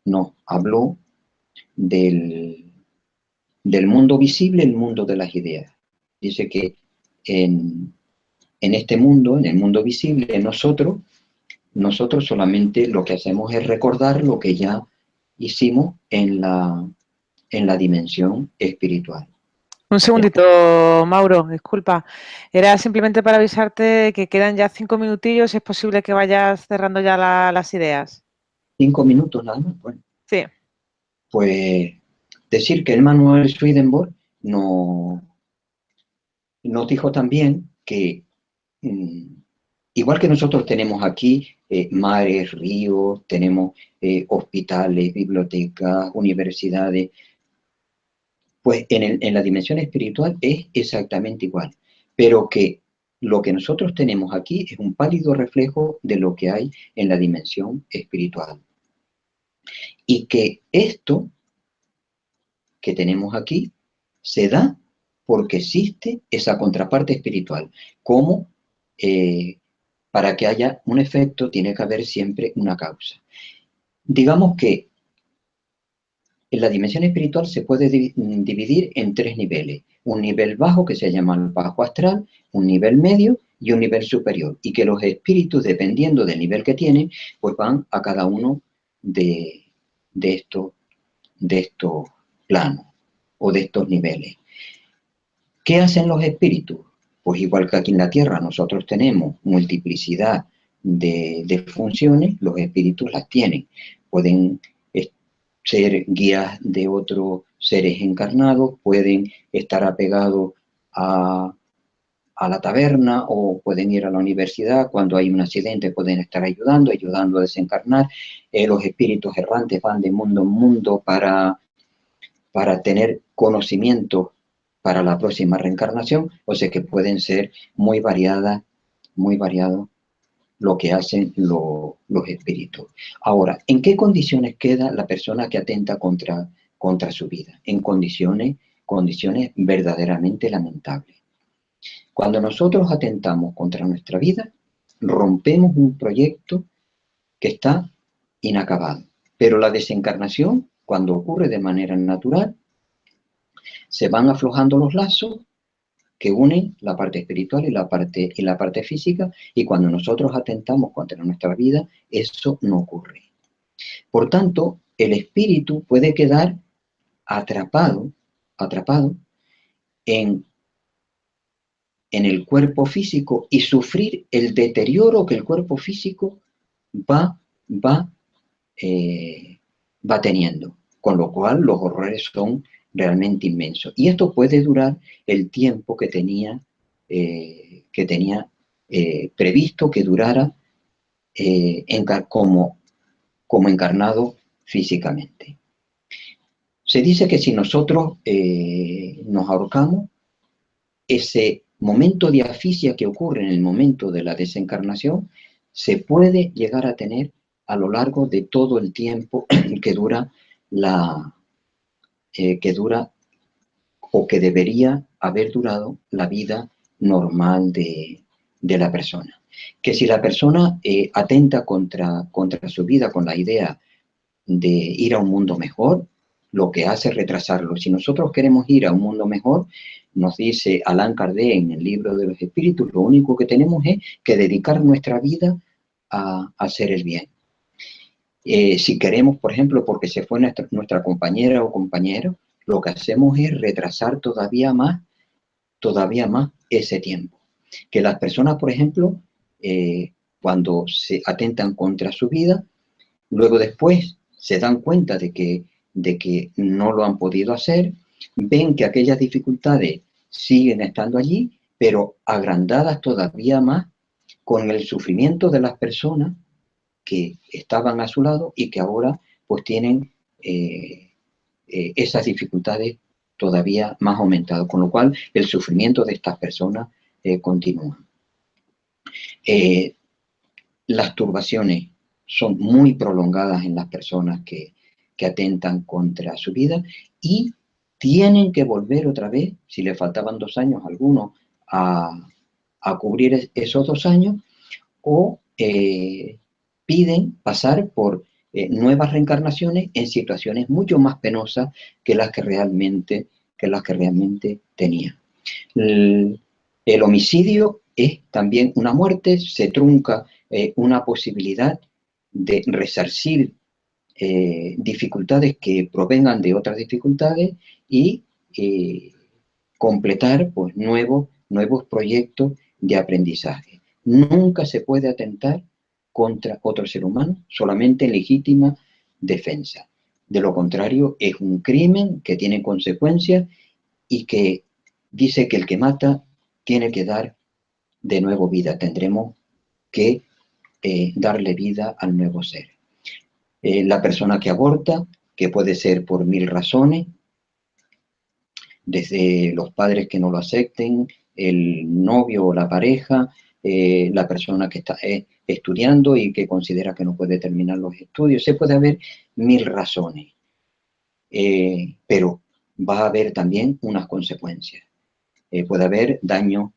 nos habló del mundo visible, el mundo de las ideas. Dice que en este mundo, en el mundo visible, nosotros solamente lo que hacemos es recordar lo que ya hicimos en la dimensión espiritual.
Un segundito, Mauro, disculpa. Era simplemente para avisarte que quedan ya 5 minutillos. ¿Es posible que vayas cerrando ya las ideas?
5 minutos nada más. Bueno,
sí.
Pues decir que el Manuel Swedenborg nos dijo también que igual que nosotros tenemos aquí mares, ríos, tenemos hospitales, bibliotecas, universidades, pues en la dimensión espiritual es exactamente igual, pero que lo que nosotros tenemos aquí es un pálido reflejo de lo que hay en la dimensión espiritual. Y que esto que tenemos aquí se da porque existe esa contraparte espiritual. Como para que haya un efecto tiene que haber siempre una causa. Digamos que en la dimensión espiritual se puede dividir en 3 niveles. Un nivel bajo que se llama el bajo astral, un nivel medio y un nivel superior. Y que los espíritus, dependiendo del nivel que tienen, pues van a cada uno de estos planos o de estos niveles. ¿Qué hacen los espíritus? Pues igual que aquí en la Tierra nosotros tenemos multiplicidad de funciones, los espíritus las tienen. Pueden ser guías de otros seres encarnados, pueden estar apegados a la taberna o pueden ir a la universidad. Cuando hay un accidente pueden estar ayudando a desencarnar. Los espíritus errantes van de mundo en mundo para tener conocimiento para la próxima reencarnación, o sea que pueden ser muy variados lo que hacen los espíritus. Ahora, ¿en qué condiciones queda la persona que atenta contra su vida? En condiciones verdaderamente lamentables. Cuando nosotros atentamos contra nuestra vida, rompemos un proyecto que está inacabado. Pero la desencarnación, cuando ocurre de manera natural, se van aflojando los lazos que unen la parte espiritual y la parte física, y cuando nosotros atentamos contra nuestra vida, eso no ocurre. Por tanto, el espíritu puede quedar atrapado en el cuerpo físico y sufrir el deterioro que el cuerpo físico va, va, va teniendo, con lo cual los horrores son realmente inmensos. Y esto puede durar el tiempo que tenía previsto que durara como encarnado físicamente. Se dice que si nosotros nos ahorcamos, ese momento de asfixia que ocurre en el momento de la desencarnación se puede llegar a tener a lo largo de todo el tiempo que dura o que debería haber durado la vida normal de la persona. Que si la persona atenta contra su vida con la idea de ir a un mundo mejor, lo que hace es retrasarlo. Si nosotros queremos ir a un mundo mejor, nos dice Allan Kardec en el libro de los espíritus, lo único que tenemos es que dedicar nuestra vida a hacer el bien. Si queremos, por ejemplo, porque se fue nuestra compañera o compañero, lo que hacemos es retrasar todavía más ese tiempo. Que las personas, por ejemplo, cuando se atentan contra su vida, luego después se dan cuenta de que no lo han podido hacer, ven que aquellas dificultades siguen estando allí, pero agrandadas todavía más con el sufrimiento de las personas que estaban a su lado y que ahora pues tienen esas dificultades todavía más aumentadas, con lo cual el sufrimiento de estas personas continúa. Las turbaciones son muy prolongadas en las personas que atentan contra su vida y tienen que volver otra vez, si le faltaban 2 años a algunos, a cubrir esos 2 años, o piden pasar por nuevas reencarnaciones en situaciones mucho más penosas que las que realmente tenían. El homicidio es también una muerte, se trunca una posibilidad de resarcir dificultades que provengan de otras dificultades y completar pues, nuevos proyectos de aprendizaje. Nunca se puede atentar contra otro ser humano, solamente en legítima defensa. De lo contrario, es un crimen que tiene consecuencias y que dice que el que mata tiene que dar de nuevo vida. Tendremos que darle vida al nuevo ser. La persona que aborta, que puede ser por 1000 razones, desde los padres que no lo acepten, el novio o la pareja, la persona que está estudiando y que considera que no puede terminar los estudios. Se puede haber 1000 razones, pero va a haber también unas consecuencias. Puede haber daños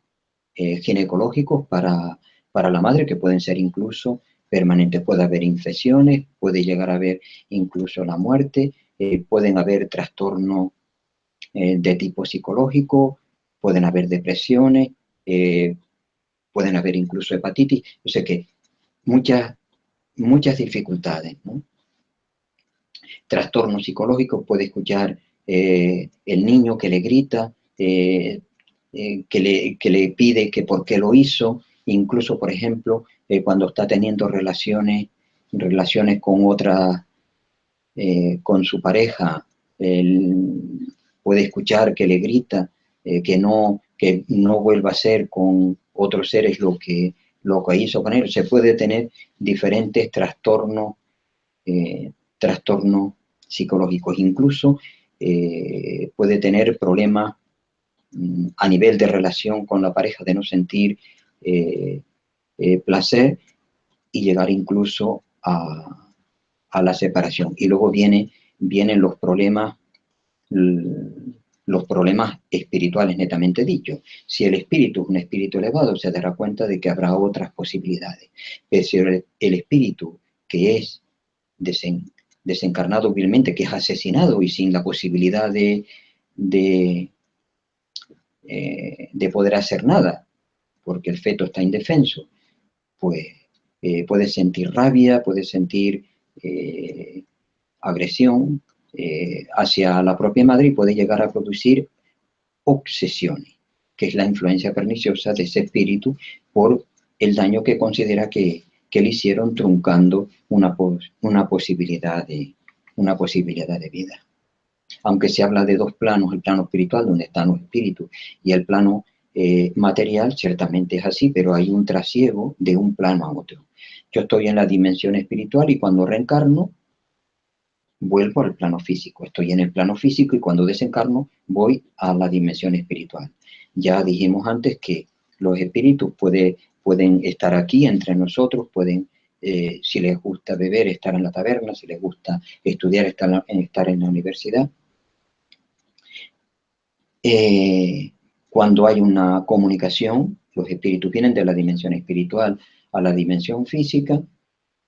ginecológicos para la madre que pueden ser incluso permanentes. Puede haber infecciones, puede llegar a haber incluso la muerte, pueden haber trastornos de tipo psicológico, pueden haber depresiones, pueden haber incluso hepatitis, o sea que muchas dificultades, ¿no? Trastornos psicológicos, puede escuchar el niño que le grita, que le pide que por qué lo hizo, incluso, por ejemplo, cuando está teniendo relaciones con otra, con su pareja, puede escuchar que le grita que no vuelva a hacer con otros seres lo que hizo con él. Se puede tener diferentes trastornos psicológicos, incluso puede tener problemas a nivel de relación con la pareja, de no sentir placer y llegar incluso a la separación. Y luego vienen los problemas los problemas espirituales netamente dicho. Si el espíritu es un espíritu elevado, se dará cuenta de que habrá otras posibilidades. Pero si el espíritu que es desencarnado vilmente, que es asesinado y sin la posibilidad de poder hacer nada, porque el feto está indefenso, pues puede sentir rabia, puede sentir agresión hacia la propia madre y puede llegar a producir obsesiones, que es la influencia perniciosa de ese espíritu por el daño que considera que le hicieron truncando una posibilidad de vida. Aunque se habla de dos planos, el plano espiritual, donde están los espíritus, y el plano material, ciertamente es así, pero hay un trasiego de un plano a otro. Yo estoy en la dimensión espiritual y cuando reencarno, vuelvo al plano físico. Estoy en el plano físico y cuando desencarno, voy a la dimensión espiritual. Ya dijimos antes que los espíritus pueden estar aquí entre nosotros, pueden, si les gusta beber, estar en la taberna, si les gusta estudiar, estar en la universidad. Cuando hay una comunicación, los espíritus vienen de la dimensión espiritual a la dimensión física.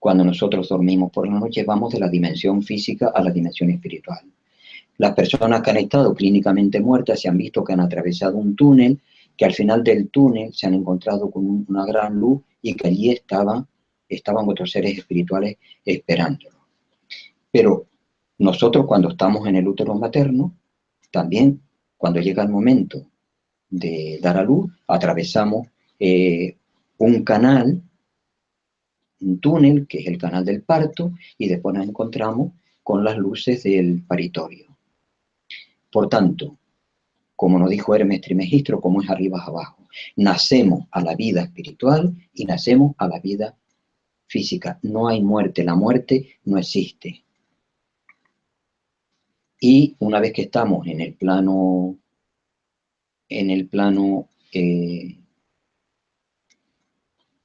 Cuando nosotros dormimos por la noche, vamos de la dimensión física a la dimensión espiritual. Las personas que han estado clínicamente muertas se han visto que han atravesado un túnel, que al final del túnel se han encontrado con una gran luz y que allí estaban otros seres espirituales esperándolo. Pero nosotros cuando estamos en el útero materno, también cuando llega el momento de dar a luz, atravesamos un canal, un túnel, que es el canal del parto, y después nos encontramos con las luces del paritorio. Por tanto, como nos dijo Hermes Trismegisto, como es arriba es abajo, nacemos a la vida espiritual y nacemos a la vida física. No hay muerte, la muerte no existe. Y una vez que estamos en el plano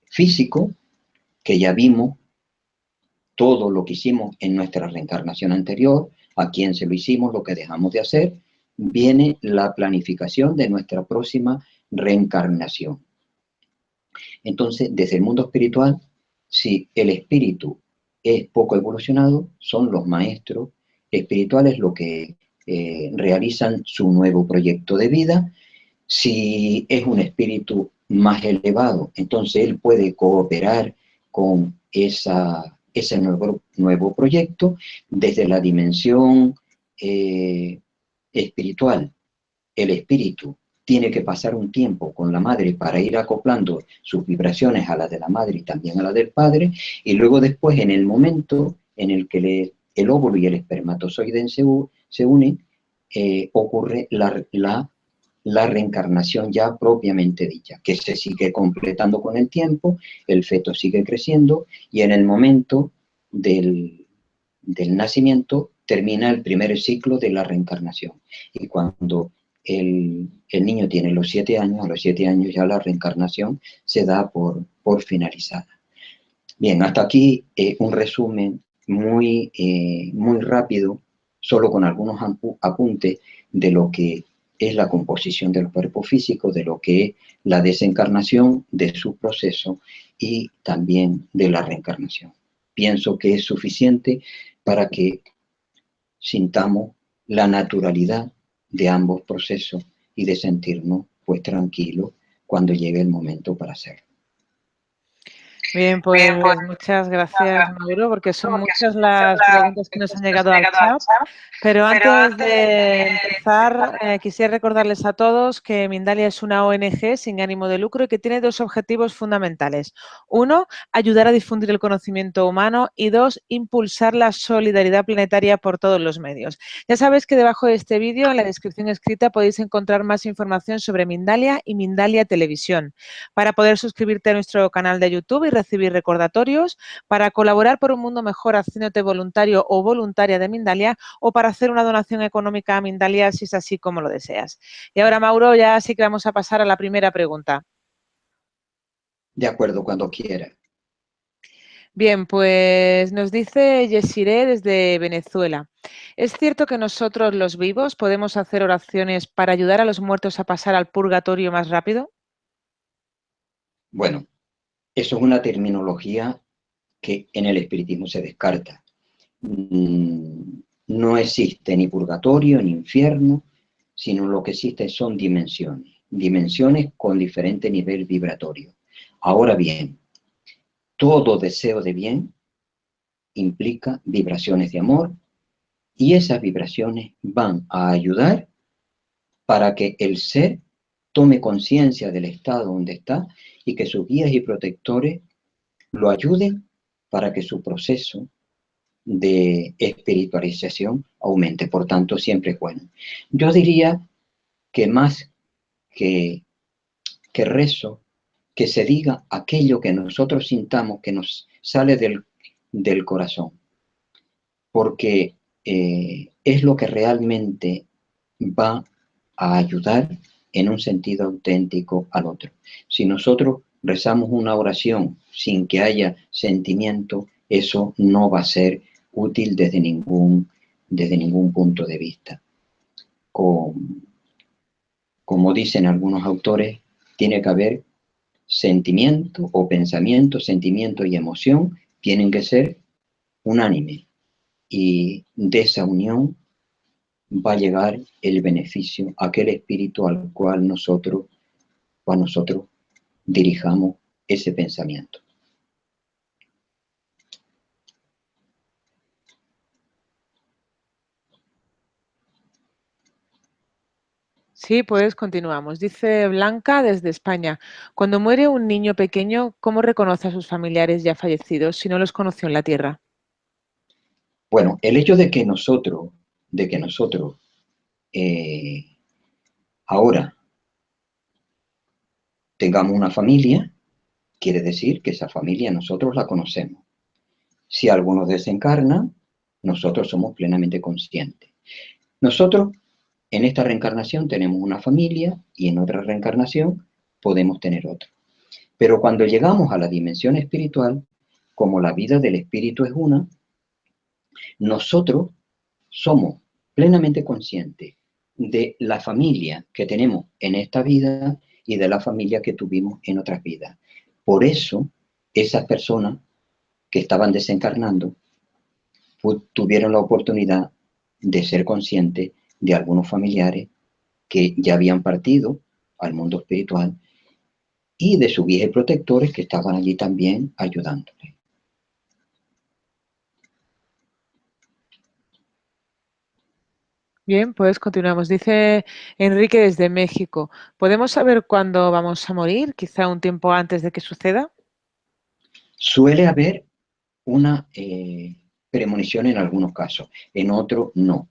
físico, que ya vimos todo lo que hicimos en nuestra reencarnación anterior, a quién se lo hicimos, lo que dejamos de hacer, viene la planificación de nuestra próxima reencarnación. Entonces, desde el mundo espiritual, si el espíritu es poco evolucionado, son los maestros espirituales los que realizan su nuevo proyecto de vida. Si es un espíritu más elevado, entonces él puede cooperar con ese nuevo proyecto desde la dimensión espiritual. El espíritu tiene que pasar un tiempo con la madre para ir acoplando sus vibraciones a las de la madre y también a las del padre, y luego después, en el momento en el que el óvulo y el espermatozoide se unen, ocurre la reencarnación ya propiamente dicha, que se sigue completando con el tiempo, el feto sigue creciendo y en el momento del nacimiento termina el primer ciclo de la reencarnación. Y cuando el niño tiene los 7 años, a los 7 años ya la reencarnación se da por finalizada. Bien, hasta aquí un resumen muy rápido, solo con algunos apuntes de lo que es la composición del cuerpo físico, de lo que es la desencarnación, de su proceso y también de la reencarnación. Pienso que es suficiente para que sintamos la naturalidad de ambos procesos y de sentirnos pues tranquilos cuando llegue el momento para hacerlo.
Bien, pues muchas gracias, Mauro, porque son muchas las preguntas que nos han llegado al chat. Pero antes de empezar, quisiera recordarles a todos que Mindalia es una ONG sin ánimo de lucro y que tiene 2 objetivos fundamentales. 1, ayudar a difundir el conocimiento humano y 2, impulsar la solidaridad planetaria por todos los medios. Ya sabéis que debajo de este vídeo, en la descripción escrita, podéis encontrar más información sobre Mindalia y Mindalia Televisión, para poder suscribirte a nuestro canal de YouTube y recibir recordatorios, para colaborar por un mundo mejor haciéndote voluntario o voluntaria de Mindalia o para hacer una donación económica a Mindalia si es así como lo deseas. Y ahora, Mauro, ya sí que vamos a pasar a la primera pregunta.
De acuerdo, cuando quiera.
Bien, pues nos dice Yesiré desde Venezuela. ¿Es cierto que nosotros los vivos podemos hacer oraciones para ayudar a los muertos a pasar al purgatorio más rápido?
Bueno, eso es una terminología que en el espiritismo se descarta. No existe ni purgatorio ni infierno, sino lo que existe son dimensiones con diferente nivel vibratorio. Ahora bien, todo deseo de bien implica vibraciones de amor y esas vibraciones van a ayudar para que el ser tome conciencia del estado donde está y que sus guías y protectores lo ayuden para que su proceso de espiritualización aumente. Por tanto, siempre es bueno. Yo diría que más que, que rezo, que se diga aquello que nosotros sintamos que nos sale del corazón, porque es lo que realmente va a ayudar en un sentido auténtico al otro. Si nosotros rezamos una oración sin que haya sentimiento, eso no va a ser útil desde ningún punto de vista. Como dicen algunos autores, tiene que haber sentimiento o pensamiento, sentimiento y emoción, tienen que ser unánimes. Y de esa unión va a llegar el beneficio a aquel espíritu al cual nosotros dirijamos ese pensamiento.
Sí, pues continuamos. Dice Blanca desde España. Cuando muere un niño pequeño, ¿cómo reconoce a sus familiares ya fallecidos si no los conoció en la tierra?
Bueno, el hecho de que nosotros ahora tengamos una familia, quiere decir que esa familia nosotros la conocemos. Si alguno desencarna, nosotros somos plenamente conscientes. Nosotros en esta reencarnación tenemos una familia y en otra reencarnación podemos tener otra. Pero cuando llegamos a la dimensión espiritual, como la vida del espíritu es una, nosotros somos plenamente conscientes de la familia que tenemos en esta vida y de la familia que tuvimos en otras vidas. Por eso, esas personas que estaban desencarnando tuvieron la oportunidad de ser conscientes de algunos familiares que ya habían partido al mundo espiritual y de sus guías y protectores que estaban allí también ayudándoles.
Bien, pues continuamos. Dice Enrique desde México. ¿Podemos saber cuándo vamos a morir? Quizá un tiempo antes de que suceda.
Suele haber una premonición en algunos casos, en otros no,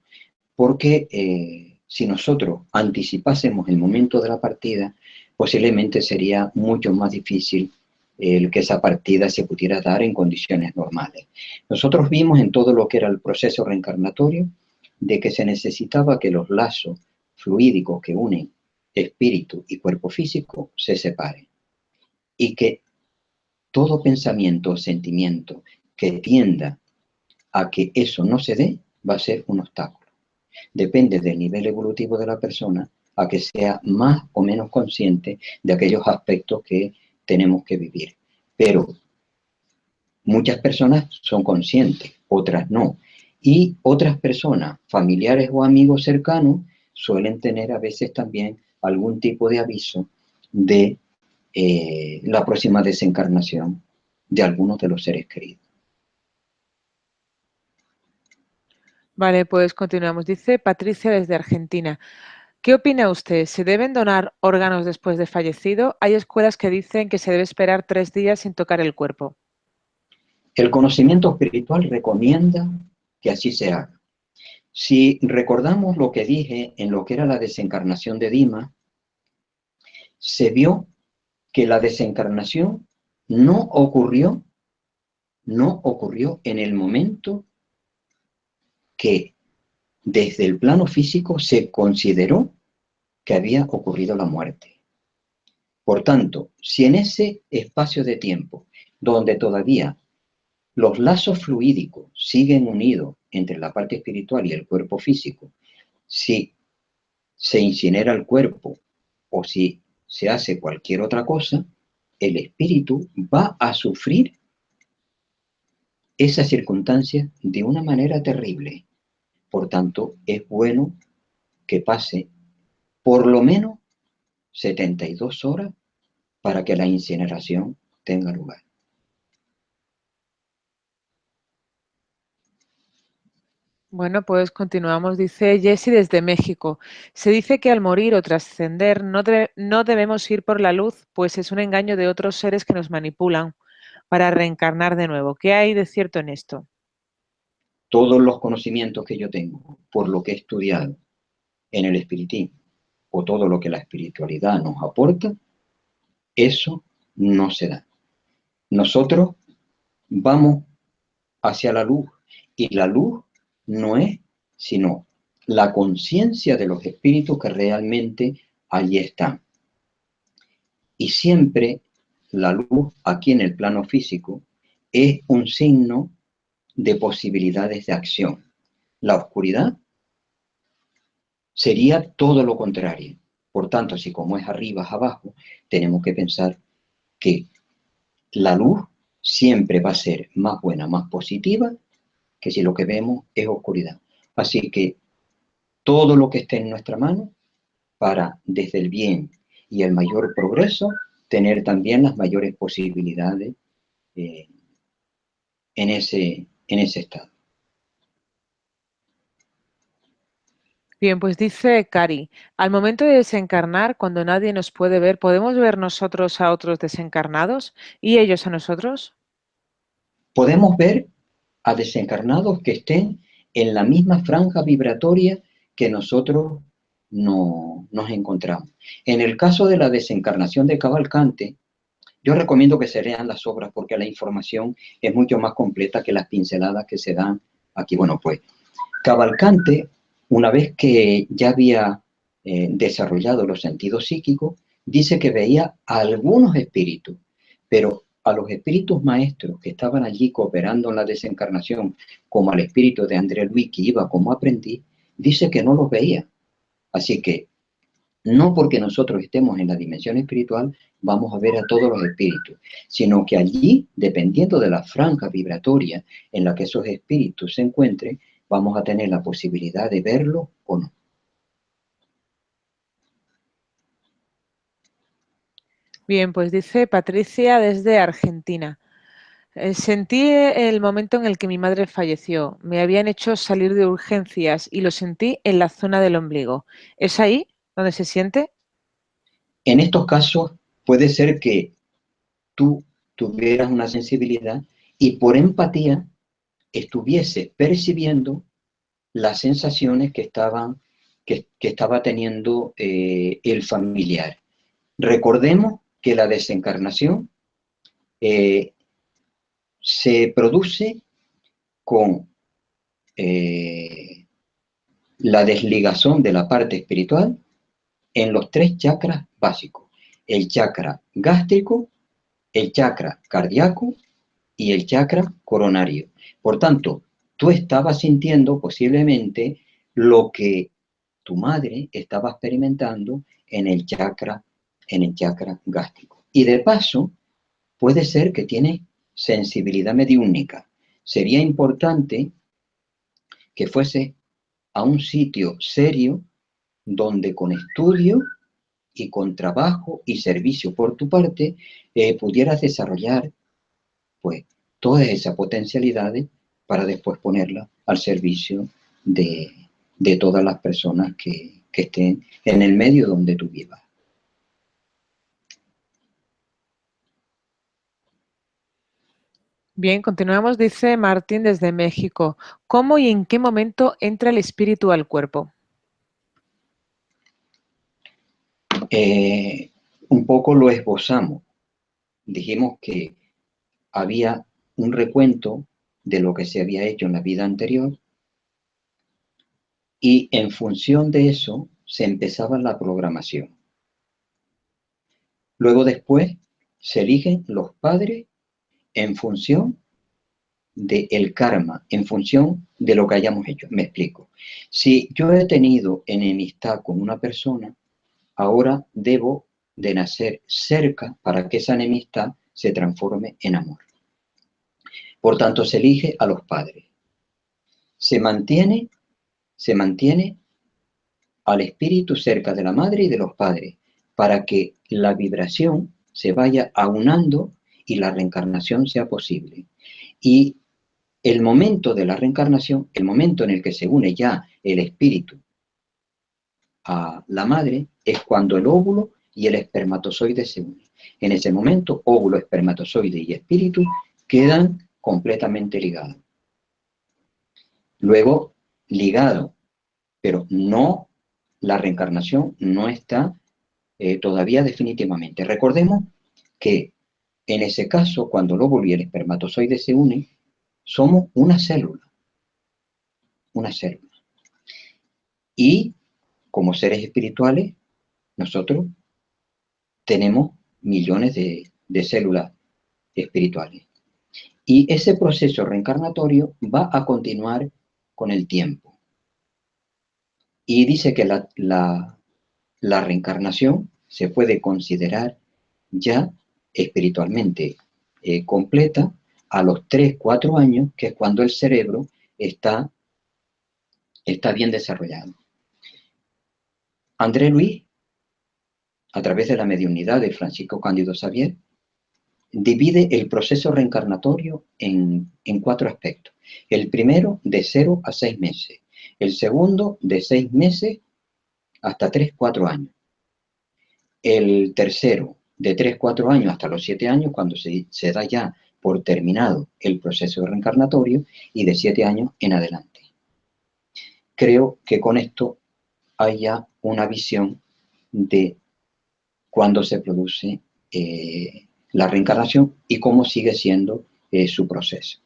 porque si nosotros anticipásemos el momento de la partida, posiblemente sería mucho más difícil el que esa partida se pudiera dar en condiciones normales. Nosotros vimos en todo lo que era el proceso reencarnatorio de que se necesitaba que los lazos fluídicos que unen espíritu y cuerpo físico se separen y que todo pensamiento o sentimiento que tienda a que eso no se dé va a ser un obstáculo. Depende del nivel evolutivo de la persona a que sea más o menos consciente de aquellos aspectos que tenemos que vivir. Pero muchas personas son conscientes, otras no. Y otras personas, familiares o amigos cercanos, suelen tener a veces también algún tipo de aviso de la próxima desencarnación de algunos de los seres queridos.
Vale, pues continuamos. Dice Patricia desde Argentina. ¿Qué opina usted? ¿Se deben donar órganos después de fallecido? Hay escuelas que dicen que se debe esperar 3 días sin tocar el cuerpo.
El conocimiento espiritual recomienda que así se haga. Si recordamos lo que dije en lo que era la desencarnación de Dima, se vio que la desencarnación no ocurrió en el momento que desde el plano físico se consideró que había ocurrido la muerte. Por tanto, si en ese espacio de tiempo donde todavía los lazos fluídicos siguen unidos entre la parte espiritual y el cuerpo físico. Si se incinera el cuerpo o si se hace cualquier otra cosa, el espíritu va a sufrir esas circunstancias de una manera terrible. Por tanto, es bueno que pase por lo menos 72 horas para que la incineración tenga lugar.
Bueno, pues continuamos. Dice Jessie desde México. Se dice que al morir o trascender no debemos ir por la luz, pues es un engaño de otros seres que nos manipulan para reencarnar de nuevo. ¿Qué hay de cierto en esto?
Todos los conocimientos que yo tengo, por lo que he estudiado en el espiritismo, o todo lo que la espiritualidad nos aporta, eso no se da. Nosotros vamos hacia la luz, y la luz no es sino la conciencia de los espíritus que realmente allí están. Y siempre la luz aquí en el plano físico es un signo de posibilidades de acción. La oscuridad sería todo lo contrario. Por tanto, así como es arriba, es abajo, tenemos que pensar que la luz siempre va a ser más buena, más positiva, que si lo que vemos es oscuridad. Así que todo lo que esté en nuestra mano para, desde el bien y el mayor progreso, tener también las mayores posibilidades en ese estado.
Bien, pues dice Cari, al momento de desencarnar, cuando nadie nos puede ver, ¿podemos ver nosotros a otros desencarnados y ellos a nosotros?
Podemos ver a desencarnados que estén en la misma franja vibratoria que nosotros nos encontramos. En el caso de la desencarnación de Cavalcante, yo recomiendo que se lean las obras porque la información es mucho más completa que las pinceladas que se dan aquí. Bueno, pues Cavalcante, una vez que ya había desarrollado los sentidos psíquicos, dice que veía a algunos espíritus, pero a los espíritus maestros que estaban allí cooperando en la desencarnación, como al espíritu de André Luis que iba como aprendiz, dice que no los veía. Así que no porque nosotros estemos en la dimensión espiritual vamos a ver a todos los espíritus, sino que allí, dependiendo de la franja vibratoria en la que esos espíritus se encuentren, vamos a tener la posibilidad de verlo o no.
Bien, pues dice Patricia desde Argentina. Sentí el momento en el que mi madre falleció. Me habían hecho salir de urgencias y lo sentí en la zona del ombligo. ¿Es ahí donde se siente?
En estos casos puede ser que tú tuvieras una sensibilidad y por empatía estuviese percibiendo las sensaciones que estaba teniendo el familiar. Recordemos que la desencarnación se produce con la desligación de la parte espiritual en los 3 chakras básicos: el chakra gástrico, el chakra cardíaco y el chakra coronario. Por tanto, tú estabas sintiendo posiblemente lo que tu madre estaba experimentando en el chakra gástrico. Y de paso, puede ser que tiene sensibilidad mediúnica. Sería importante que fuese a un sitio serio donde con estudio y con trabajo y servicio por tu parte pudieras desarrollar pues todas esas potencialidades para después ponerlas al servicio de todas las personas que estén en el medio donde tú vivas.
Bien, continuamos, dice Martín desde México. ¿Cómo y en qué momento entra el espíritu al cuerpo?
Un poco lo esbozamos. Dijimos que había un recuento de lo que se había hecho en la vida anterior y en función de eso se empezaba la programación. Luego después se eligen los padres en función del karma en función de lo que hayamos hecho. Me explico. Si yo he tenido enemistad con una persona, ahora debo de nacer cerca para que esa enemistad se transforme en amor. Por tanto, se elige a los padres. Se mantiene al espíritu cerca de la madre y de los padres para que la vibración se vaya aunando y la reencarnación sea posible. Y el momento de la reencarnación, el momento en el que se une ya el espíritu a la madre, es cuando el óvulo y el espermatozoide se unen. En ese momento, óvulo, espermatozoide y espíritu quedan completamente ligados. Luego, ligado, pero no, la reencarnación no está todavía definitivamente. Recordemos que en ese caso, cuando el óvulo y el espermatozoide se unen, somos una célula. Una célula. Y como seres espirituales, nosotros tenemos millones de células espirituales. Y ese proceso reencarnatorio va a continuar con el tiempo. Y dice que la reencarnación se puede considerar ya espiritualmente completa a los 3, 4 años, que es cuando el cerebro está bien desarrollado. André Luis, a través de la mediunidad de Francisco Cándido Xavier, divide el proceso reencarnatorio en 4 aspectos. El primero, de 0 a 6 meses. El segundo, de 6 meses hasta 3, 4 años. El tercero, de 3, 4 años hasta los 7 años, cuando se da ya por terminado el proceso reencarnatorio, y de 7 años en adelante. Creo que con esto hay ya una visión de cuándo se produce la reencarnación y cómo sigue siendo su proceso.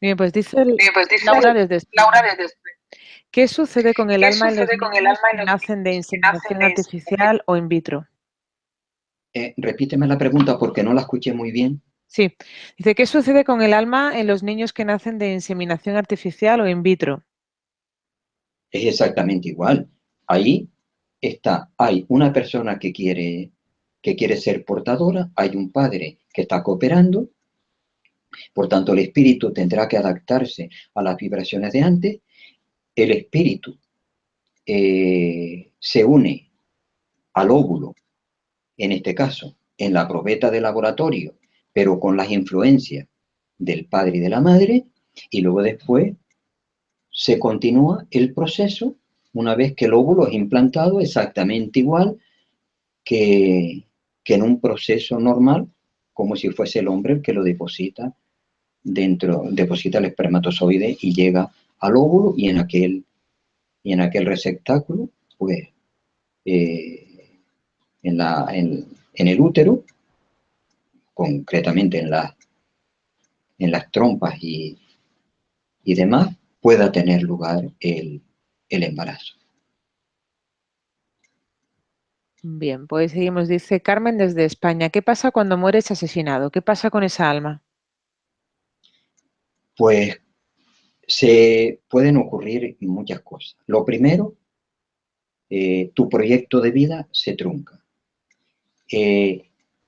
Bien, pues dice Laura desde España. ¿Qué sucede con el alma en los niños que nacen de inseminación artificial o in vitro?
Repíteme la pregunta porque no la escuché muy bien.
Sí, dice, ¿qué sucede con el alma en los niños que nacen de inseminación artificial o in vitro?
Es exactamente igual. Ahí hay una persona que quiere ser portadora, hay un padre que está cooperando, por tanto el espíritu tendrá que adaptarse a las vibraciones de antes, el espíritu se une al óvulo, en este caso, en la probeta de laboratorio, pero con las influencias del padre y de la madre, y luego después se continúa el proceso una vez que el óvulo es implantado exactamente igual que en un proceso normal, como si fuese el hombre el que lo deposita deposita el espermatozoide y llega al óvulo, y en aquel receptáculo, pues, en el útero, concretamente en las trompas y demás, pueda tener lugar el embarazo.
Bien, pues seguimos. Dice Carmen desde España. ¿Qué pasa cuando mueres asesinado? ¿Qué pasa con esa alma?
Pues se pueden ocurrir muchas cosas. Lo primero, tu proyecto de vida se trunca.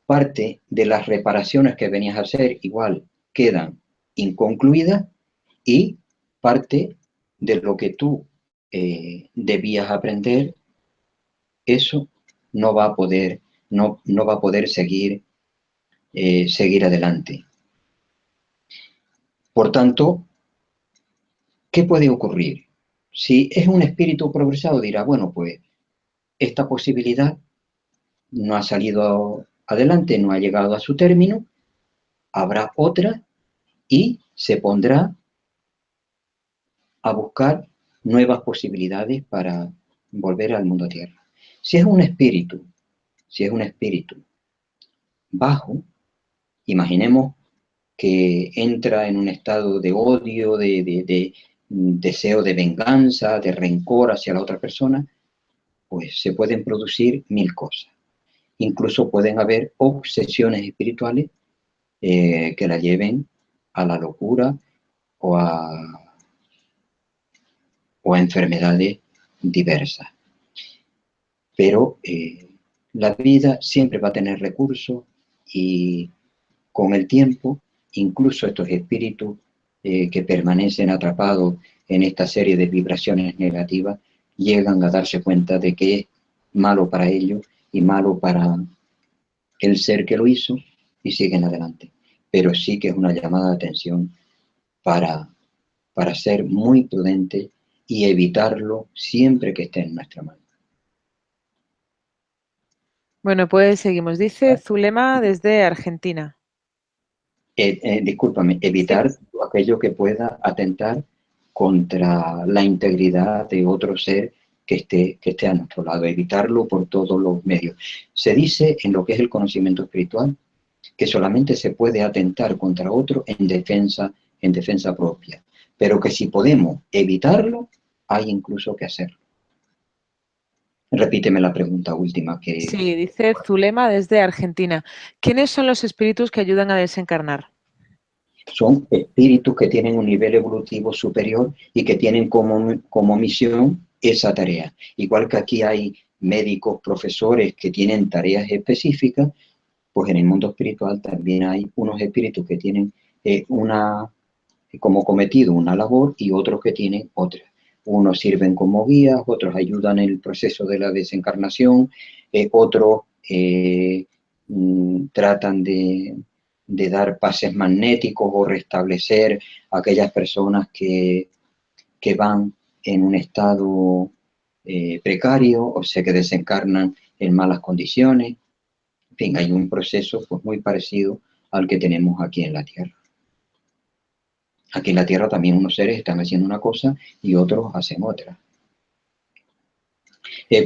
Parte de las reparaciones que venías a hacer igual quedan inconcluidas, y parte de lo que tú debías aprender, eso no va a poder seguir adelante. Por tanto, ¿qué puede ocurrir? Si es un espíritu progresado, dirá, bueno, pues esta posibilidad no ha salido adelante, no ha llegado a su término, habrá otra y se pondrá a buscar nuevas posibilidades para volver al mundo tierra. Si es un espíritu bajo, imaginemos que entra en un estado de odio, de deseo de venganza, de rencor hacia la otra persona, pues se pueden producir 1000 cosas. Incluso pueden haber obsesiones espirituales que la lleven a la locura o a enfermedades diversas. Pero la vida siempre va a tener recursos y con el tiempo, incluso estos espíritus que permanecen atrapados en esta serie de vibraciones negativas, llegan a darse cuenta de que es malo para ellos y malo para el ser que lo hizo y siguen adelante. Pero sí que es una llamada de atención para ser muy prudente y evitarlo siempre que esté en nuestra mano.
Bueno, pues seguimos. Dice Zulema desde Argentina.
Discúlpame, evitar todo aquello que pueda atentar contra la integridad de otro ser que esté a nuestro lado, evitarlo por todos los medios. Se dice en lo que es el conocimiento espiritual que solamente se puede atentar contra otro en defensa propia, pero que si podemos evitarlo, hay incluso que hacerlo. Repíteme la pregunta última que...
Sí, dice Zulema desde Argentina. ¿Quiénes son los espíritus que ayudan a desencarnar?
Son espíritus que tienen un nivel evolutivo superior y que tienen como misión esa tarea. Igual que aquí hay médicos, profesores que tienen tareas específicas, pues en el mundo espiritual también hay unos espíritus que tienen como cometido una labor y otros que tienen otra. Unos sirven como guías, otros ayudan en el proceso de la desencarnación, otros tratan de dar pases magnéticos o restablecer a aquellas personas que van en un estado precario, o sea que desencarnan en malas condiciones. En fin, hay un proceso pues, muy parecido al que tenemos aquí en la Tierra. Aquí en la Tierra también unos seres están haciendo una cosa y otros hacen otra.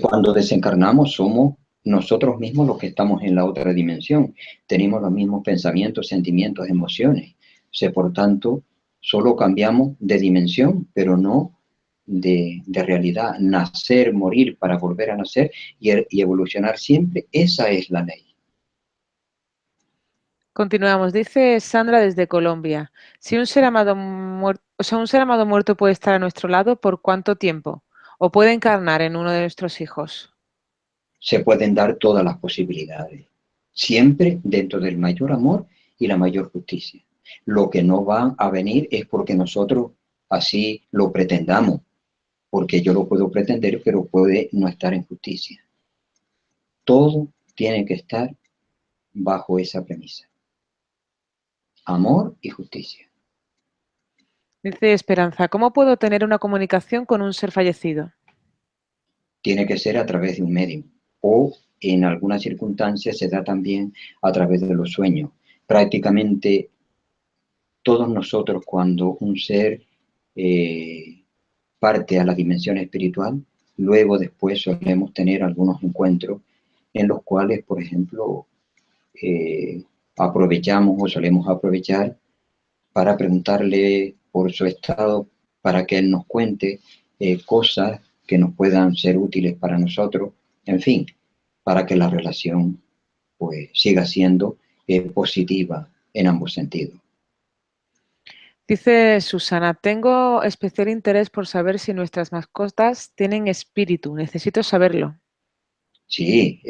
Cuando desencarnamos somos nosotros mismos los que estamos en la otra dimensión. Tenemos los mismos pensamientos, sentimientos, emociones. O sea, por tanto, solo cambiamos de dimensión, pero no de realidad. Nacer, morir para volver a nacer y evolucionar siempre, esa es la ley.
Continuamos. Dice Sandra desde Colombia. Si un ser amado muerto puede estar a nuestro lado, ¿por cuánto tiempo? ¿O puede encarnar en uno de nuestros hijos?
Se pueden dar todas las posibilidades, siempre dentro del mayor amor y la mayor justicia. Lo que no va a venir es porque nosotros así lo pretendamos, porque yo lo puedo pretender, pero puede no estar en justicia. Todo tiene que estar bajo esa premisa. Amor y justicia.
Dice Esperanza, ¿cómo puedo tener una comunicación con un ser fallecido?
Tiene que ser a través de un medio o en algunas circunstancias se da también a través de los sueños. Prácticamente todos nosotros cuando un ser parte a la dimensión espiritual, luego después solemos tener algunos encuentros en los cuales, por ejemplo, aprovechamos o solemos aprovechar para preguntarle por su estado, para que él nos cuente cosas que nos puedan ser útiles para nosotros, en fin, para que la relación pues siga siendo positiva en ambos sentidos.
Dice Susana, tengo especial interés por saber si nuestras mascotas tienen espíritu. Necesito saberlo.
Sí,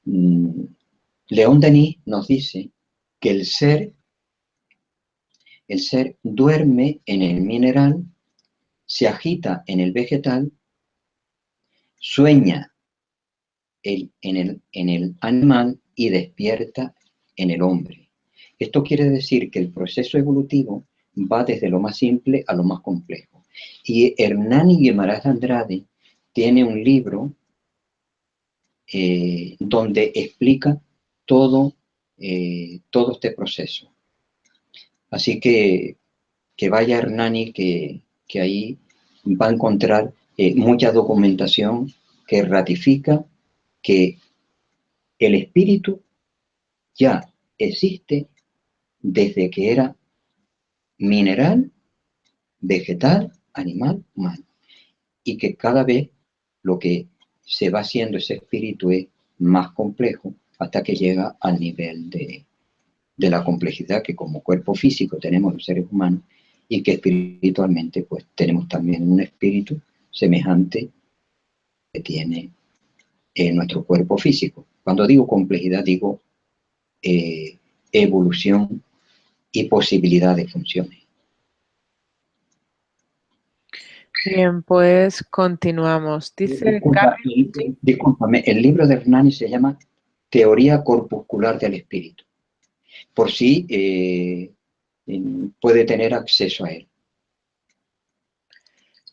León Denis nos dice que el ser duerme en el mineral, se agita en el vegetal, sueña en el animal y despierta en el hombre. Esto quiere decir que el proceso evolutivo va desde lo más simple a lo más complejo. Y Hernani Guimarães Andrade tiene un libro donde explica todo este proceso. Así que vaya Hernani, que ahí va a encontrar mucha documentación que ratifica que el espíritu ya existe desde que era mineral, vegetal, animal, humano. Y que cada vez lo que se va haciendo ese espíritu es más complejo hasta que llega al nivel de la complejidad que como cuerpo físico tenemos los seres humanos y que espiritualmente pues tenemos también un espíritu semejante que tiene nuestro cuerpo físico. Cuando digo complejidad digo evolución y posibilidad de funciones.
Bien, pues continuamos. Dice Carlos.
Discúlpame, el libro de Hernani se llama Teoría Corpuscular del Espíritu. Por si puede tener acceso a él.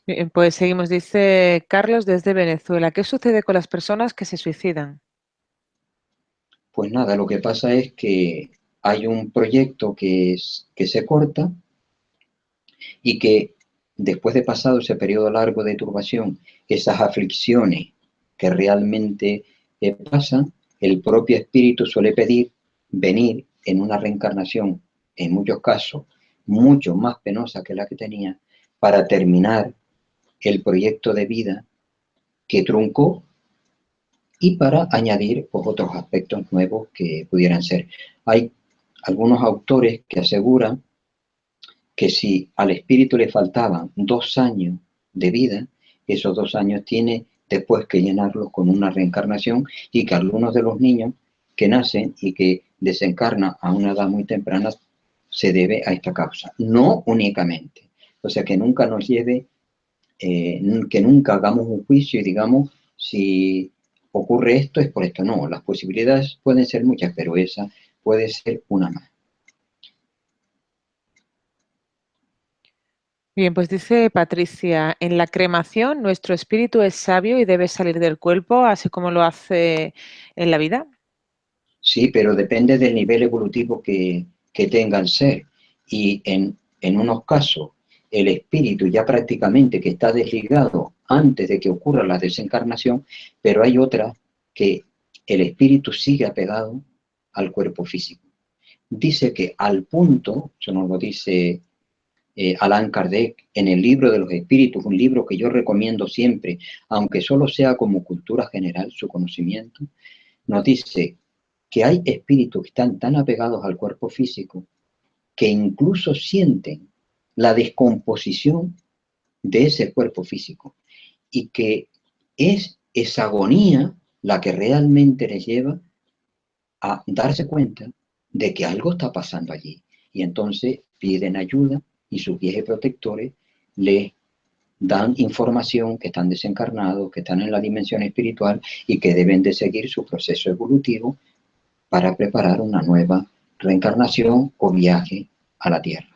Bien, pues seguimos. Dice Carlos desde Venezuela. ¿Qué sucede con las personas que se suicidan?
Pues nada, lo que pasa es que hay un proyecto que se corta y que después de pasado ese periodo largo de turbación, esas aflicciones que realmente pasan, el propio espíritu suele pedir venir en una reencarnación, en muchos casos, mucho más penosa que la que tenía, para terminar el proyecto de vida que truncó y para añadir pues, otros aspectos nuevos que pudieran ser. Hay algunos autores que aseguran que si al espíritu le faltaban 2 años de vida, esos 2 años tiene después que llenarlos con una reencarnación y que algunos de los niños que nacen y que desencarnan a una edad muy temprana se debe a esta causa. No únicamente. O sea, que nunca nos lleve, que nunca hagamos un juicio y digamos si ocurre esto es por esto. No, las posibilidades pueden ser muchas, pero esa puede ser una más.
Bien, pues dice Patricia, en la cremación nuestro espíritu es sabio y debe salir del cuerpo, así como lo hace en la vida.
Sí, pero depende del nivel evolutivo que tenga el ser. Y en unos casos, el espíritu ya prácticamente que está desligado antes de que ocurra la desencarnación, pero hay otras que el espíritu sigue apegado al cuerpo físico. Dice que al punto, eso nos lo dice Allan Kardec en el libro de los espíritus, un libro que yo recomiendo siempre, aunque solo sea como cultura general, su conocimiento, nos dice que hay espíritus que están tan apegados al cuerpo físico que incluso sienten la descomposición de ese cuerpo físico y que es esa agonía la que realmente les lleva a darse cuenta de que algo está pasando allí y entonces piden ayuda y sus guías protectores les dan información que están desencarnados, que están en la dimensión espiritual y que deben de seguir su proceso evolutivo para preparar una nueva reencarnación o viaje a la Tierra.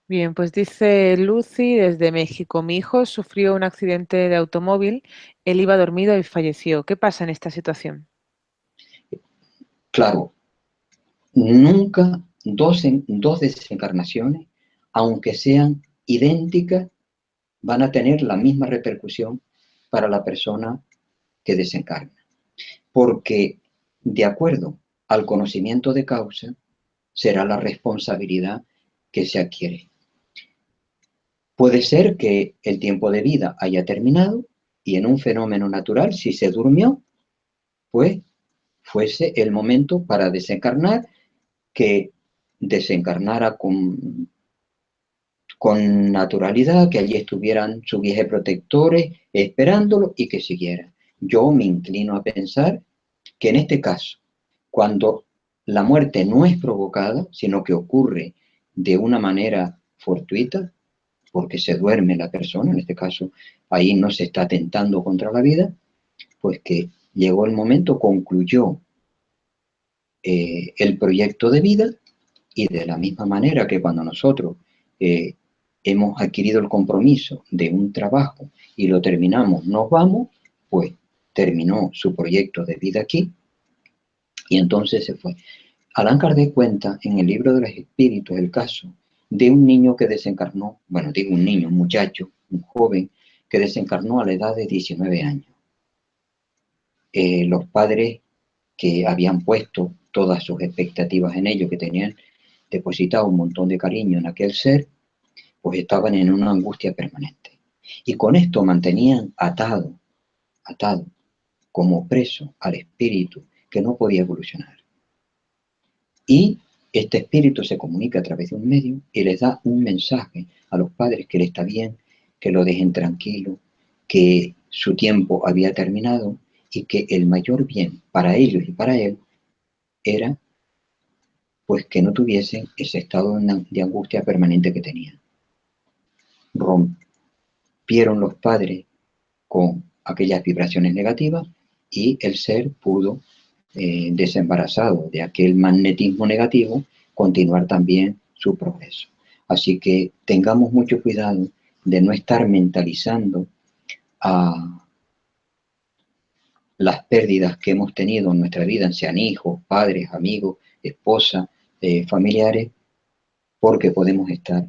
Bien, pues dice Lucy desde México, mi hijo sufrió un accidente de automóvil, él iba dormido y falleció. ¿Qué pasa en esta situación?
Claro, nunca dos desencarnaciones, aunque sean idénticas, van a tener la misma repercusión para la persona que desencarna. Porque de acuerdo al conocimiento de causa, será la responsabilidad que se adquiere. Puede ser que el tiempo de vida haya terminado y en un fenómeno natural, si se durmió, pues fuese el momento para desencarnar, que desencarnara con naturalidad, que allí estuvieran sus guías protectores esperándolo y que siguiera. Yo me inclino a pensar que en este caso, cuando la muerte no es provocada, sino que ocurre de una manera fortuita, porque se duerme la persona, en este caso ahí no se está atentando contra la vida, pues que llegó el momento, concluyó el proyecto de vida y de la misma manera que cuando nosotros hemos adquirido el compromiso de un trabajo y lo terminamos, nos vamos, pues terminó su proyecto de vida aquí y entonces se fue. Allan Kardec cuenta en el libro de los espíritus el caso de un niño que desencarnó, bueno, digo un niño, un muchacho, un joven, que desencarnó a la edad de 19 años. Los padres que habían puesto todas sus expectativas en ello, que tenían depositado un montón de cariño en aquel ser, pues estaban en una angustia permanente. Y con esto mantenían atado, como preso al espíritu que no podía evolucionar. Y este espíritu se comunica a través de un medio y les da un mensaje a los padres que le está bien, que lo dejen tranquilo, que su tiempo había terminado y que el mayor bien para ellos y para él era pues que no tuviesen ese estado de angustia permanente que tenían. Rompieron los padres con aquellas vibraciones negativas y el ser pudo, desembarazado de aquel magnetismo negativo, continuar también su progreso. Así que tengamos mucho cuidado de no estar mentalizando a las pérdidas que hemos tenido en nuestra vida, sean hijos, padres, amigos, esposa, familiares, porque podemos estar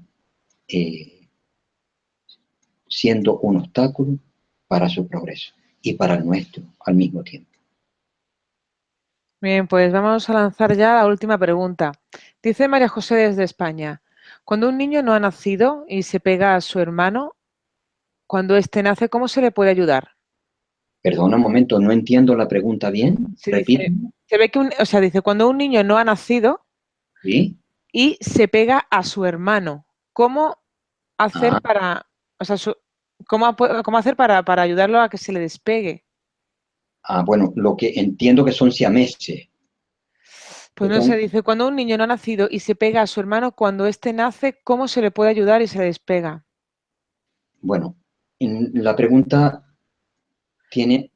siendo un obstáculo para su progreso y para el nuestro al mismo tiempo.
Bien, pues vamos a lanzar ya la última pregunta. Dice María José desde España, cuando un niño no ha nacido y se pega a su hermano, cuando éste nace, ¿cómo se le puede ayudar?
Perdona un momento, no entiendo la pregunta bien.
Sí,
Repite.
se ve que dice, cuando un niño no ha nacido
¿Sí?
y se pega a su hermano, ¿cómo hacer
Ah,
para, o sea, cómo hacer para ayudarlo a que se le despegue?
bueno, lo que entiendo que son siameses.
Pues no sé, dice, cuando un niño no ha nacido y se pega a su hermano, cuando éste nace, ¿cómo se le puede ayudar y se le despega?
Bueno, la pregunta tiene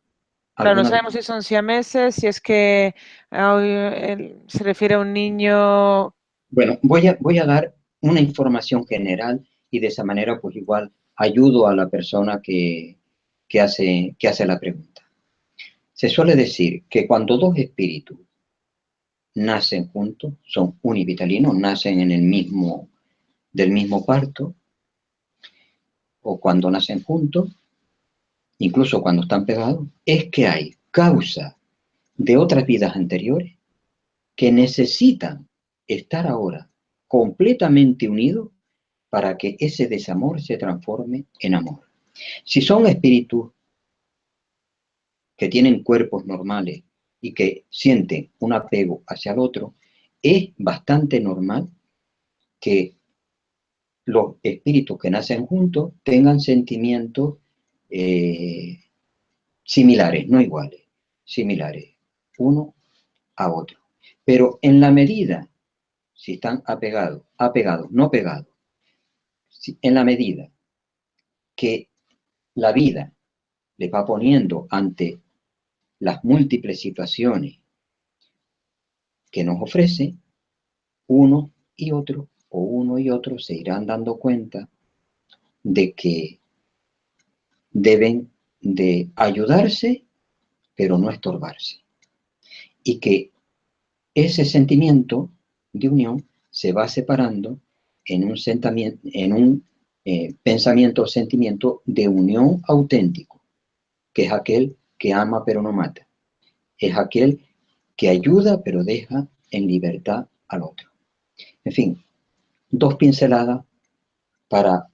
Claro, no
alguna...
sabemos si son siameses, si es que se refiere a un niño.
Bueno, voy a dar una información general y de esa manera pues igual ayudo a la persona que hace la pregunta. Se suele decir que cuando dos espíritus nacen juntos, son univitalinos, nacen en del mismo parto, o cuando nacen juntos, incluso cuando están pegados, es que hay causa de otras vidas anteriores que necesitan estar ahora completamente unidos para que ese desamor se transforme en amor. Si son espíritus que tienen cuerpos normales y que sienten un apego hacia el otro, es bastante normal que los espíritus que nacen juntos tengan sentimientos similares, no iguales, similares, uno a otro. Pero en la medida, si están apegados, no pegados, en la medida que la vida les va poniendo ante las múltiples situaciones que nos ofrece, uno y otro, o uno y otro, se irán dando cuenta de que deben de ayudarse, pero no estorbarse. Y que ese sentimiento de unión se va separando en un pensamiento o sentimiento de unión auténtico, que es aquel que ama pero no mata, es aquel que ayuda pero deja en libertad al otro. En fin, dos pinceladas para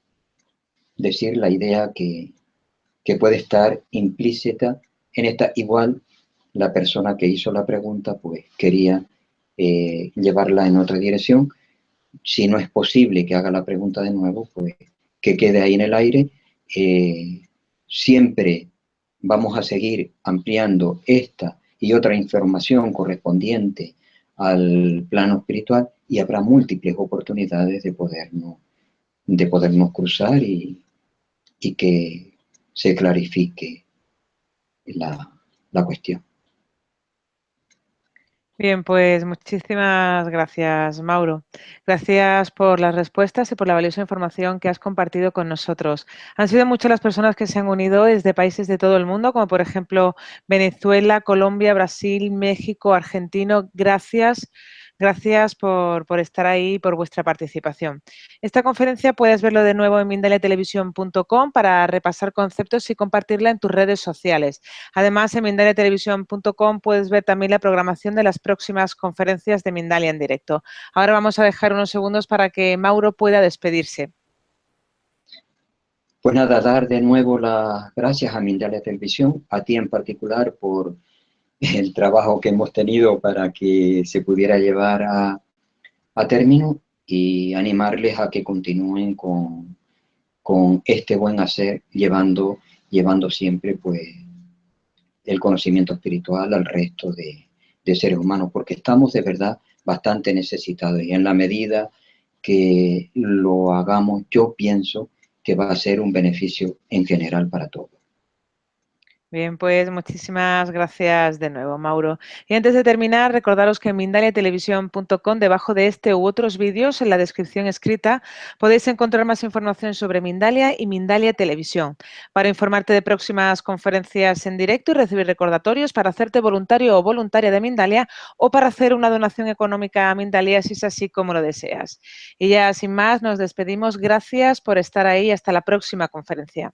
decir la idea que puede estar implícita en esta. Igual la persona que hizo la pregunta pues quería llevarla en otra dirección. Si no es posible que haga la pregunta de nuevo, pues que quede ahí en el aire. Siempre vamos a seguir ampliando esta y otra información correspondiente al plano espiritual y habrá múltiples oportunidades de podernos cruzar y que se clarifique la cuestión.
Bien, pues muchísimas gracias, Mauro. Gracias por las respuestas y por la valiosa información que has compartido con nosotros. Han sido muchas las personas que se han unido desde países de todo el mundo, como por ejemplo Venezuela, Colombia, Brasil, México, Argentina. Gracias. Gracias por estar ahí y por vuestra participación. Esta conferencia puedes verlo de nuevo en mindaliatelevisión.com para repasar conceptos y compartirla en tus redes sociales. Además, en mindaliatelevisión.com puedes ver también la programación de las próximas conferencias de Mindalia en directo. Ahora vamos a dejar unos segundos para que Mauro pueda despedirse.
Pues nada, dar de nuevo las gracias a Mindalia Televisión, a ti en particular por el trabajo que hemos tenido para que se pudiera llevar a término y animarles a que continúen con este buen hacer, llevando siempre pues el conocimiento espiritual al resto de seres humanos, porque estamos de verdad bastante necesitados y en la medida que lo hagamos, yo pienso que va a ser un beneficio en general para todos.
Bien, pues muchísimas gracias de nuevo, Mauro. Y antes de terminar, recordaros que en mindaliatelevisión.com, debajo de este u otros vídeos, en la descripción escrita, podéis encontrar más información sobre Mindalia y Mindalia Televisión, para informarte de próximas conferencias en directo y recibir recordatorios para hacerte voluntario o voluntaria de Mindalia o para hacer una donación económica a Mindalia si es así como lo deseas. Y ya sin más, nos despedimos. Gracias por estar ahí. Hasta la próxima conferencia.